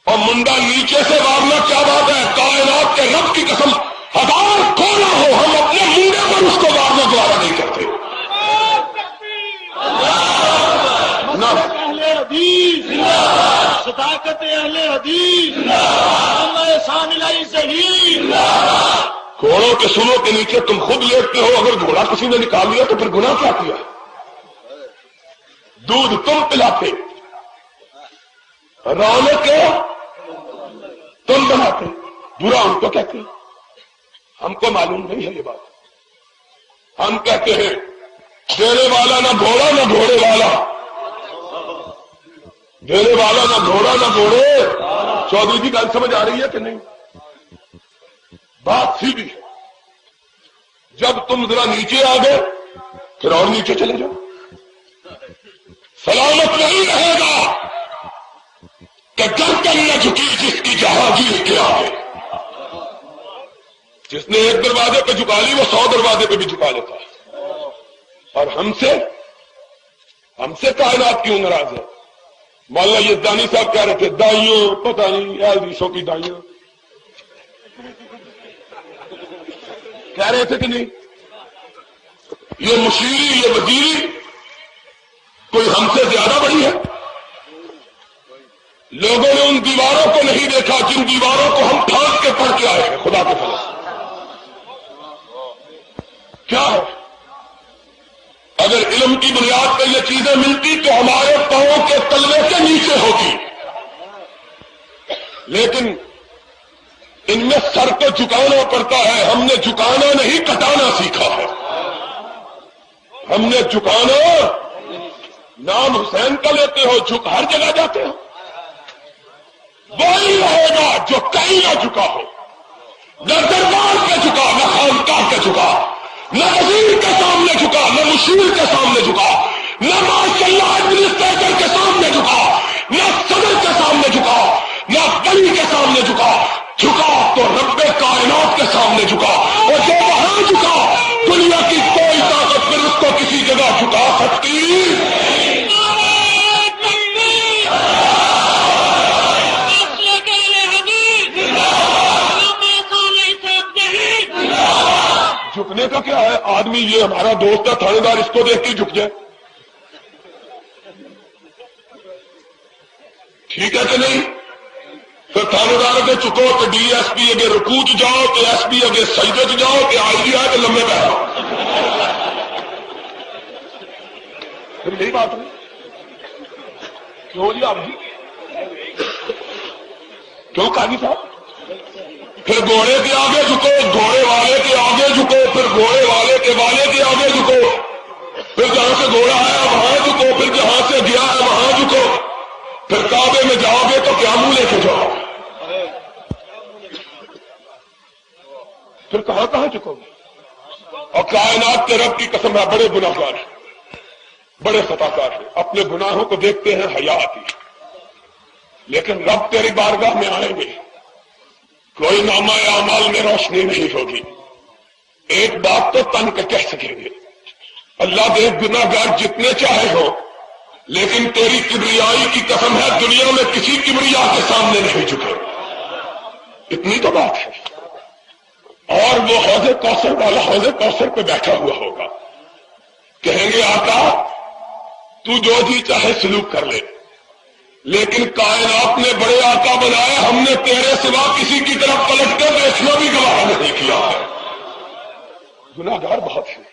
اور منڈا نیچے سے مارنا کیا بات ہے؟ کائنات کے رب کی قسم، ہزار کھونا ہو، ہم اپنے منڈے پر اس کو مارنا دوبارہ نہیں کرتے۔ اہل حدیث، صداقت اہل حدیث، احسان الہی صحیح۔ گھوڑوں کے سنوں کے نیچے تم خود لیٹتے ہو، اگر گھوڑا کسی نے نکال لیا تو پھر گناہ کیا کیا؟ دودھ تم پلاتے، رونق تم بناتے، برا ان کو کہتے ہیں۔ ہم کو معلوم نہیں ہے یہ بات، ہم کہتے ہیں دینے والا نہ گھوڑا نہ گھوڑے والا، دینے والا نہ گھوڑا نہ گھوڑے۔ چودھری جی گل سمجھ آ رہی ہے کہ نہیں؟ بات سیدھی ہے، جب تم ذرا نیچے آ گئے پھر اور نیچے چلے جاؤ، سلامت نہیں رہے گا کہ گردن نہ جھکی جس کی جہانگیر کیا ہے۔ جس نے ایک دروازے پہ جھکا لی وہ 100 دروازے پہ بھی جھکا لیتا ہے، اور ہم سے کائنات کیوں ناراض ہے؟ مولانا یہ دانی صاحب کہہ رہے تھے دائیوں، پتہ نہیں حدیثوں کی دائیوں، کہہ رہے تھے کہ نہیں؟ یہ مشیری، یہ وزیری کوئی ہم سے زیادہ بڑی ہے؟ لوگوں نے ان دیواروں کو نہیں دیکھا جن دیواروں کو ہم پھانک کے پڑھ کے آئے ہیں، خدا کے فضل سے۔ کیا ہے؟ اگر علم کی بنیاد پر یہ چیزیں ملتی تو ہمارے پاؤں کے تلوے کے نیچے ہوتی، لیکن ان میں سر کو جھکانا پڑتا ہے۔ ہم نے جھکانا نہیں، کٹانا سیکھا ہے۔ ہم نے جھکانا، نام حسین کا لیتے ہو، جھک ہر جگہ جاتے ہو، وہی رہے گا جو کہیں نہ جھکا ہو، نہ دربار پہ جھکا، نہ خانقاہ پہ جھکا، نہ وزیر کے سامنے جھکا، نہ مشیر کے سامنے جھکا، نہ ماشاء اللہ ایڈمنسٹریٹر کے سامنے جھکا، نہ صدر کے سامنے جھکا، نہ ولی کے سامنے جھکا تو رب کائنات کے سامنے جھکا، اور جو وہاں جھکا دنیا کی کوئی طاقت پھر اس کو کسی جگہ جھکا سکتی۔ جھکنے کا کیا ہے؟ آدمی یہ ہمارا دوست ہے تھانے دار، اس کو دیکھ کے جھک جائے، ٹھیک ہے کہ نہیں؟ پھر تھانے دار اگے چکو تو ڈی ایس پی اگے رکوع چ جاؤ، تو ایس پی اگے سجدے چ جاؤ، کہ آئی جی آئے تو لمبے بیٹھو، پھر یہی بات ہے۔ کیوں جی آپ جی؟ کیوں قاضی صاحب؟ پھر گھوڑے کے آگے جھکو، گھوڑے والے کے آگے جھکو، پھر گھوڑے والے کے آگے جھکو، پھر جہاں سے گھوڑا آیا وہاں جھکو، پھر جہاں سے گیا ہے وہاں جھکو، پھر کعبے میں جاؤ گے تو کیا منہ لے کے جاؤ، پھر کہاں کہاں جھکو گے؟ اور کائنات کے رب کی قسم ہے بڑے گناہ گار ہیں، بڑے خطا کار ہیں، اپنے گناہوں کو دیکھتے ہیں حیا آتی ہے، لیکن رب تیری بارگاہ میں آئیں گے، کوئی نامہ اعمال میں روشنی نہیں ہوگی، ایک بات تو تن کے کہہ سکیں گے، اللہ دیکھ گناہ گار جتنے چاہے ہو، لیکن تیری کبریائی کی قسم ہے دنیا میں کسی کبریا کے سامنے نہیں جھکے، اتنی تو بات ہے۔ اور وہ حوض کوثر والا حوض کوثر پہ بیٹھا ہوا ہوگا، کہیں گے آقا تو جو جی چاہے سلوک کر لے، لیکن کائنات نے بڑے آقا بنائے، ہم نے تیرے سوا کسی کی طرف پلٹ کر دیکھنا بھی گوارا نہیں کیا ہے۔ گناہ گار بہت ہیں،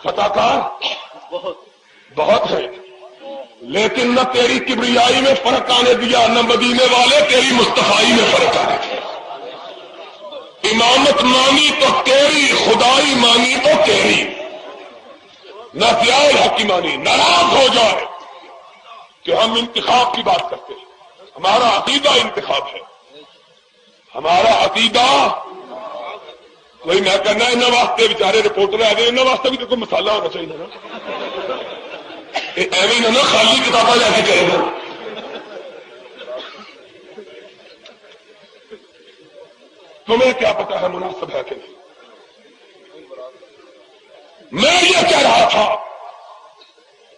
خطا کار بہت ہیں، لیکن نہ تیری کبریائی میں فرق آنے دیا، نہ مدینے والے تیری مصطفائی میں فرق آنے دیا۔ امامت مانی تو تیری، خدائی مانی تو تیری، نہ ضیاء الحق مانی، ناراض ہو جائے کہ ہم انتخاب کی بات کرتے ہیں، ہمارا عقیدہ انتخاب ہے، ہمارا عقیدہ کوئی میں کہنا ہے انہوں واسطے بچارے رپورٹر آ گئے، انہوں واسطے بھی تو کوئی مسالہ ہونا چاہیے نا، ایویں نہ خالی کتابیں لے کے چلے گا۔ تمہیں کیا پتا ہے مناسب ہے کہ نہیں؟ میں یہ کہہ رہا تھا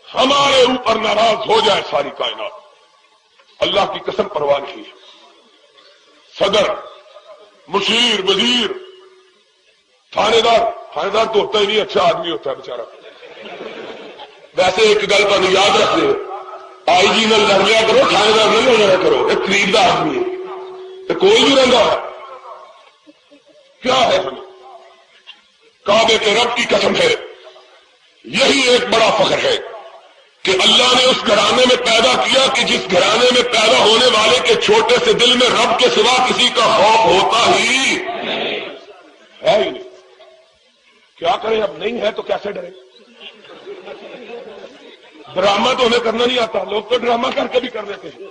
ہمارے اوپر ناراض ہو جائے ساری کائنات، اللہ کی قسم پرواہ نہیں ہے، صدر، مشیر، وزیر، تھانے دار تو ہوتا ہی نہیں، اچھا آدمی ہوتا ہے بیچارہ، ویسے ایک گل تو یاد رکھ لے، آئی جی نہ لڑ لیا کرو، تھانے دار نہیں لڑا کرو، ایک قریب کا آدمی ہے، کوئی بھی رہتا ہے، کیا ہے ہمیں کعبے کے رب کی قسم ہے، یہی ایک بڑا فخر ہے کہ اللہ نے اس گھرانے میں پیدا کیا کہ جس گھرانے میں پیدا ہونے والے کے چھوٹے سے دل میں رب کے سوا کسی کا خوف ہوتا ہی ہے ہی نہیں۔ کیا کریں، اب نہیں ہے تو کیسے ڈرے؟ ڈرامہ تو ہمیں کرنا نہیں آتا، لوگ تو ڈرامہ کر کے بھی کر دیتے ہیں،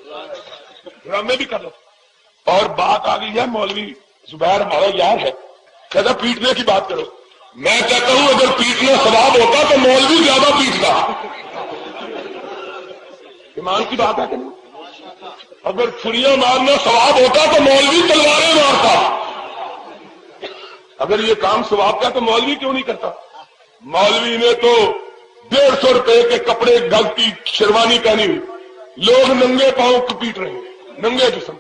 ڈرامے بھی کر لو۔ اور بات آ گئی ہے مولوی زبیر ہمارا یار ہے، کہتا پیٹنے کی بات کرو، میں کہتا ہوں اگر پیٹنا ثواب ہوتا تو مولوی زیادہ پیٹتا، ایمان کی بات ہے کہ نہیں؟ اگر چھریاں مارنا ثواب ہوتا تو مولوی تلواریں مارتا، اگر یہ کام ثواب کا تو مولوی کیوں نہیں کرتا؟ مولوی نے تو 150 روپے کے کپڑے گل کی شیروانی پہنی ہوئی، لوگ ننگے پاؤں کو پیٹ رہے ہیں، ننگے جسم،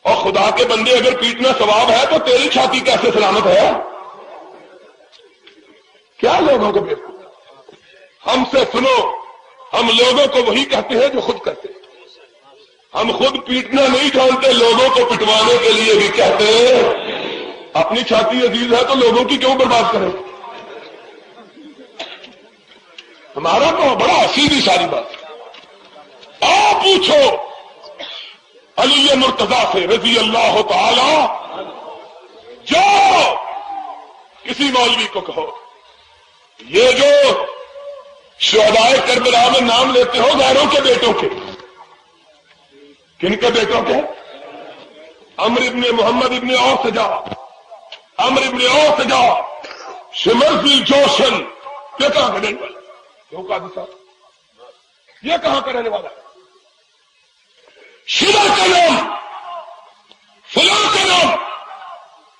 اور خدا کے بندے اگر پیٹنا ثواب ہے تو تیری چھاتی کیسے سلامت ہے؟ کیا لوگوں کو بیوقوف؟ ہم سے سنو، ہم لوگوں کو وہی کہتے ہیں جو خود کرتے ہیں، ہم خود پیٹنا نہیں جانتے، لوگوں کو پٹوانے کے لیے بھی کہتے ہیں، اپنی چھاتی عزیز ہے تو لوگوں کی کیوں برباد کریں؟ ہمارا تو بڑا سیدھی ساری بات ہے۔ آپ پوچھو علی مرتضیٰ سے رضی اللہ تعالی، جو کسی مولوی کو کہو یہ جو شہدائے کربلا میں نام لیتے ہو غیروں کے بیٹوں کے، کن کے بیٹوں کے؟ عمرو ابن محمد ابن عوف سے جا، عمرو ابن عوف سے جا، شمر بن جوشن، یہ کہاں کا رہنے والا؟ کیوں قاضی صاحب یہ کہاں کا رہنے والا ہے؟ شمر کا نام، فلاں کا نام،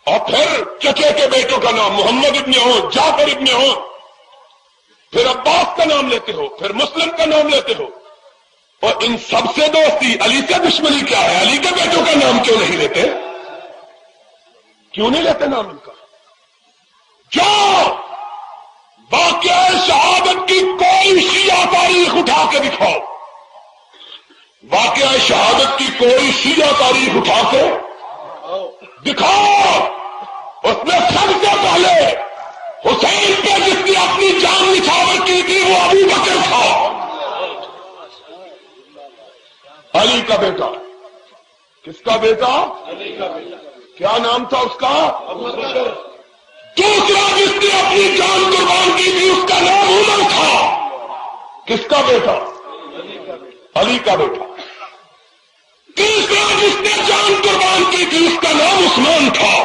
اور پھر چچے کے بیٹوں کا نام محمد ابن عون، جعفر ابن عون، پھر عباس کا نام لیتے ہو، پھر مسلم کا نام لیتے ہو، اور ان سب سے دوستی، علی سے دشمنی کیا ہے؟ علی کے بیٹوں کا نام کیوں نہیں لیتے؟ کیوں نہیں لیتے نام ان کا؟ جو واقعہ شہادت کی کوئی شیعہ تاریخ اٹھا کے دکھاؤ، واقعہ شہادت کی کوئی شیعہ تاریخ اٹھا کے دکھاؤ، اس میں سب سے پہلے حسین پہ جس نے اپنی جان نچھاور کی تھی وہ ابو بکر تھا، علی کا بیٹا۔ کس کا بیٹا؟ علی کا بیٹا۔ کیا نام تھا اس کا؟ دوسرا جس نے اپنی جان قربان کی تھی اس کا نام عمر تھا. کس کا بیٹا؟ علی کا بیٹا. تیسرا جس نے جان قربان کی تھی اس کا نام عثمان تھا.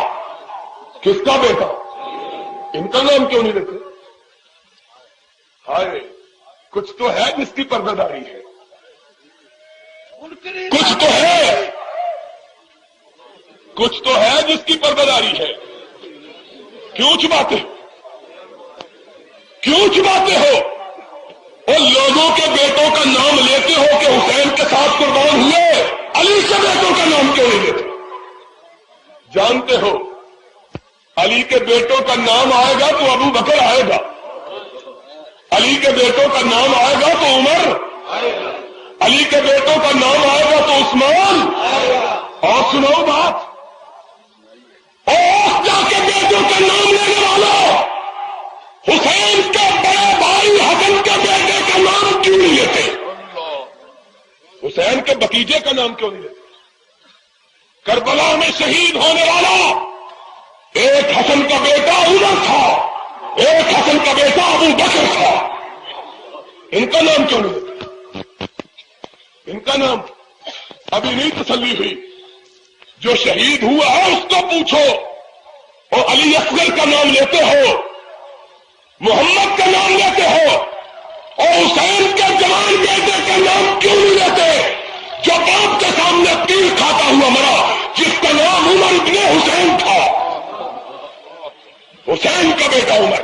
کس کا بیٹا؟ ان کا نام کیوں نہیں لیتے؟ ہائے، کچھ تو ہے جس کی پردہ داری ہے، کچھ تو ہے جس کی پردہ داری ہے. کیوں چھپاتے ہو؟ اور لوگوں کے بیٹوں کا نام لیتے ہو کہ حسین کے ساتھ قربان ہوئے، علی کے بیٹوں کا نام کیوں نہیں لیتے؟ جانتے ہو علی کے بیٹوں کا نام آئے گا تو ابو بکر آئے گا، علی کے بیٹوں کا نام آئے گا تو عمر، علی کے بیٹوں کا نام آئے گا تو عثمان. اور سنو بات، اور جا کے بیٹوں کا نام لینے والا حسین کے بڑے بھائی حسن کے بیٹے کا نام کیوں نہیں لیتے؟ حسین کے بھتیجے کا نام کیوں نہیں لیتے؟ کربلا میں شہید ہونے والا ایک حسن کا بیٹا عمر تھا، ایک حسن کا بیٹا ابو بکر تھا. ان کا نام کیوں نہیں لیتے؟ ان کا نام ابھی نہیں تسلی ہوئی. جو شہید ہوا ہے اس کو پوچھو. اور علی اصغر کا نام لیتے ہو، محمد کا نام لیتے ہو، اور حسین کے جوان بیٹے کا نام کیوں نہیں لیتے؟ جو باپ کے سامنے تیر کھاتا ہوا مرا، جس کا نام عمر ابن حسین تھا، حسین کا بیٹا عمر،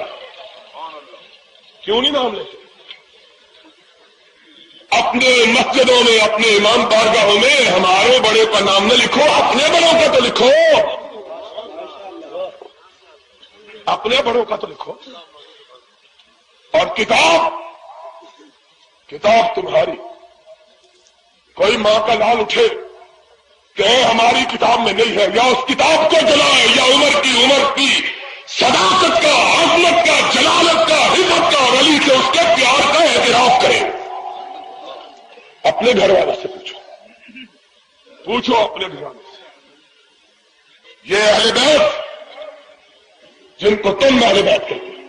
کیوں نہیں نام لیتے؟ اپنے مسجدوں میں، اپنے امام بارگاہوں میں ہمارے بڑے کا نام نہ لکھو، اپنے بڑوں کا تو لکھو، اپنے بڑوں کا تو لکھو. اور کتاب تمہاری. کوئی ماں کا لال اٹھے کہ ہماری کتاب میں نہیں ہے، یا اس کتاب کو جلائے، یا عمر کی صداقت کا، عظمت کا، جلالت کا، حکمت کا اور علی سے اس کے پیار کا اعتراف کرے. اپنے گھر والوں سے پوچھو اپنے گھر والوں سے. یہ اہل بیت جن کو تم اہل بیت کہتے ہیں،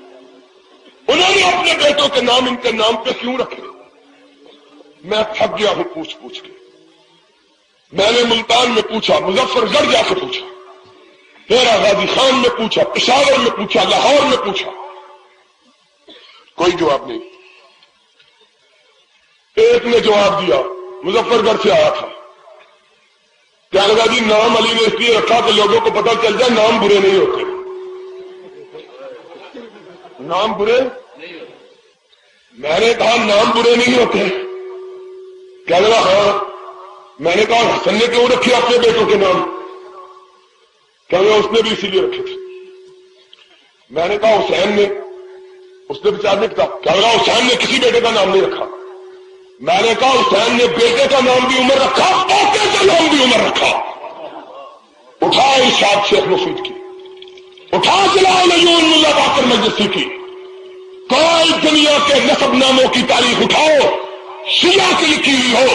انہوں نے اپنے بیٹوں کے نام ان کے نام پہ کیوں رکھے؟ میں تھک گیا ہوں پوچھ کے. میں نے ملتان میں پوچھا، مظفر گڑھ جا کے پوچھا، تیرا غازی خان میں پوچھا، پشاور میں پوچھا، لاہور میں پوچھا، کوئی جواب نہیں. ایک نے جواب دیا، مظفر گڑھ سے آیا تھا، کیا لگا جی نام علی نے اس لیے رکھا کہ لوگوں کو پتہ چل جائے نام برے نہیں ہوتے. نام برے؟ میں نے کہا نام برے نہیں ہوتے. کیا لگا ہاں. میں نے کہا حسن نے کیوں رکھے اپنے بیٹوں کے نام؟ کیا لگا اس نے بھی اسی لیے رکھے تھے. میں نے کہا حسین نے، اس نے بچارنے کا کیا لگا حسین نے کسی بیٹے کا نام نہیں رکھا. میں نے کہا حسین نے بیٹے کا نام بھی عمر رکھا، پوتے کا نام بھی عمر رکھا. اٹھا ارشاد شیخ مفید کی، اٹھا جلال عیون ملا باقر مجلسی کی، کوئی دنیا کے نسب ناموں کی تاریخ اٹھاؤ، شیعہ کی لکھی ہوئی ہو،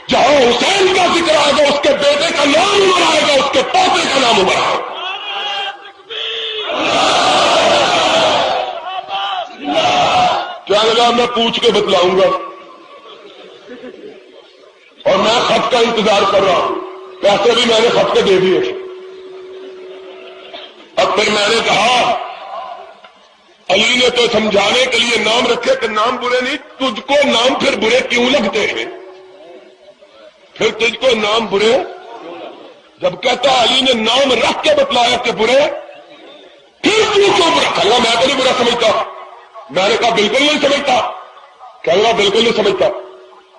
جہاں حسین کا ذکر آئے گا اس کے بیٹے کا نام عمر آئے گا، اس کے پوتے کا نام عمر آئے گا. کیا لگا میں پوچھ کے بتلاؤں گا، اور میں خط کا انتظار کر رہا ہوں. پیسے بھی میں نے خط کے دے دیے تھے. اب پھر میں نے کہا علی نے تو سمجھانے کے لیے نام رکھے کہ نام برے نہیں، تجھ کو نام پھر برے کیوں لگتے ہیں؟ پھر تجھ کو نام برے جب کہتا علی نے نام رکھ کے بتلایا کہ برے، پھر کیوں رکھا؟ میں تو نہیں برا سمجھتا. میں نے کہا بالکل نہیں سمجھتا. کہہ رہا بالکل نہیں سمجھتا.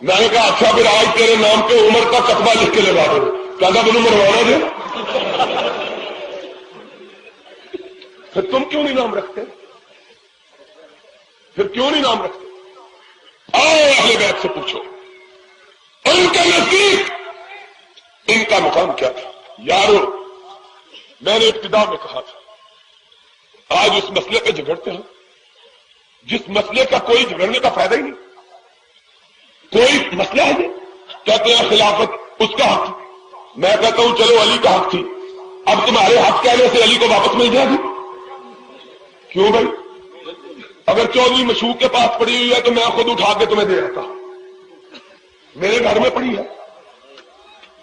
میں نے کہا اچھا پھر آج تیرے نام پہ عمر کا کتبہ لکھ کے لگا دو. کہتا بولو مروانا دے. پھر تم کیوں نہیں نام رکھتے؟ پھر کیوں نہیں نام رکھتے؟ آؤ اہل بیت سے پوچھو ان کے نزدیک ان کا مقام کیا تھا. یارو میں نے ابتدا میں کہا تھا آج اس مسئلے پہ جھگڑتے ہیں جس مسئلے کا کوئی جھگڑنے کا فائدہ ہی نہیں. کوئی مسئلہ ہے نہیں. کہتے ہیں خلافت اس کا حق تھی. میں کہتا ہوں چلو علی کا حق تھی. اب تمہارے حق کہنے سے علی کو واپس مل جائے گی؟ کیوں بھائی؟ اگر چودھری مشوق کے پاس پڑی ہوئی ہے تو میں خود اٹھا کے تمہیں دے آتا، میرے گھر میں پڑی ہے،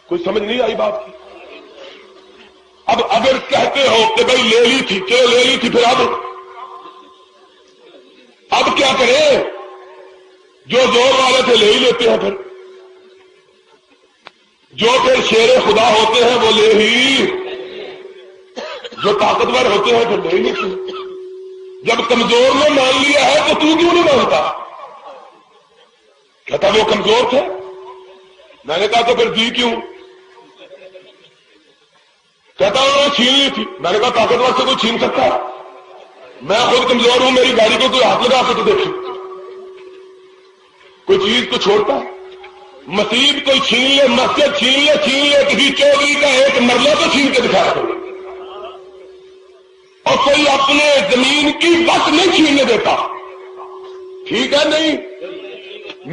کوئی سمجھ نہیں آئی بات کی؟ اب اگر کہتے ہو کہ بھائی لے لی تھی، کیوں لے لی تھی؟ پھر اب کیا کریں؟ جو زور والے تھے لے ہی لیتے ہیں، پھر جو پھر شیر خدا ہوتے ہیں وہ لے ہی، جو طاقتور ہوتے ہیں پھر لے ہی لیتے ہیں۔ جب کمزور نے مان لیا ہے تو تو کیوں نہیں مانتا؟ کہتا وہ کمزور تھے، میں نے کہا تو پھر دی کیوں؟ کہتا انہوں نے چھین لی تھی، میں نے کہا طاقتور سے کوئی چھین سکتا ہے؟ میں خود کمزور ہوں، میری گاڑی کو کوئی ہاتھ لگا کے تو دیکھیں، کوئی چیز کو چھوڑتا ہے؟ مسجد کوئی چھین لے، مسجد چھین لے، کسی چودھری کا ایک مرلہ تو چھین کے دکھایا کرو، اور کوئی اپنے زمین کی وقت نہیں چھیننے دیتا، ٹھیک ہے؟ نہیں،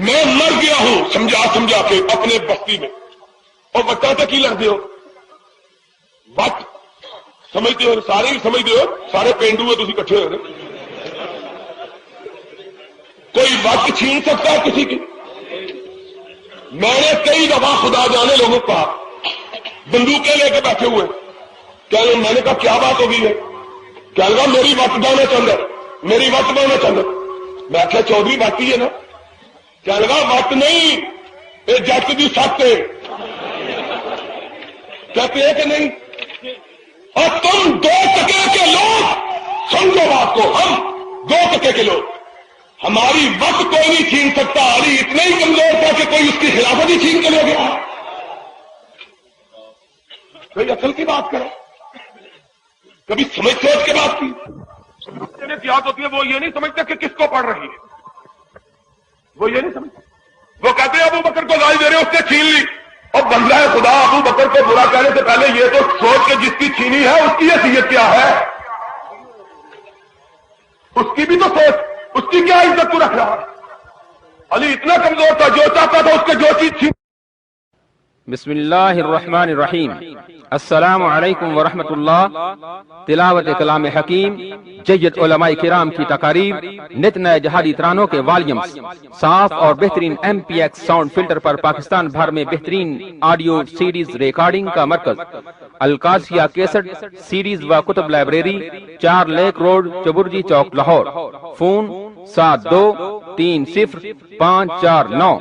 میں مر گیا ہوں سمجھا کے اپنے بستی میں، اور بتاتے کی لگتے ہو وقت سمجھتے ہو، سارے ہی سمجھتے ہو، سارے پینڈو ہیں تھی کٹھے ہو رہے، کوئی وقت چھین سکتا ہے کسی کی؟ میں نے کئی دفعہ خدا جانے لوگوں کو کہا، بندوقیں لے کے بیٹھے ہوئے، میں نے کہا کیا بات ہو گئی ہے؟ کیا لگا میری وقت بانا چاہتا ہے، میری وقت بانا چاہتا ہے؟ میں آخیا چودھری وقت ہی ہے نا؟ کیا لگا وقت نہیں، یہ جٹ بھی سخت ہے، کہتے ہیں کہ نہیں؟ اور تم 2 ٹکے کے لوگ، سمجھو بات کو، ہم 2 ٹکے کے لوگ، ہماری وقت کوئی نہیں چھین سکتا، علی اتنا ہی کمزور تھا کہ کوئی اس کی خلافت ہی چھین کے لے گیا۔ کوئی عقل کی بات کرو، کبھی سمجھ سوچ کے بات کی؟ یاد ہوتی ہے، وہ یہ نہیں سمجھتے کہ کس کو پڑھ رہی ہے، وہ یہ نہیں سمجھتے، وہ کہتے ہیں ابو بکر کو گالی دے رہے، اس نے چھین لی، اور بندہ خدا ابو بکر کو برا کہنے سے پہلے یہ تو سوچ کے جس کی چھینی ہے اس کی حیثیت کیا ہے، اس کی بھی تو سوچ، اس کی کیا عزت کو رکھ رہا ہے؟ علی اتنا کمزور تھا، جو چاہتا تھا اس کے جو چیز چھین۔ بسم اللہ الرحمن الرحیم۔ السلام علیکم ورحمۃ اللہ۔ تلاوت کلام حکیم، جید علماء کرام کی تقاریر، نت نئے جہادی ترانوں کے والیومز، صاف اور بہترین MPX ساؤنڈ فلٹر پر پاکستان بھر میں بہترین آڈیو سیڈیز ریکارڈنگ کا مرکز، القاسیہ کیسٹ سیڈیز و کتب لائبریری، 4 لیک روڈ، چبرجی چوک، لاہور۔ فون 72305449۔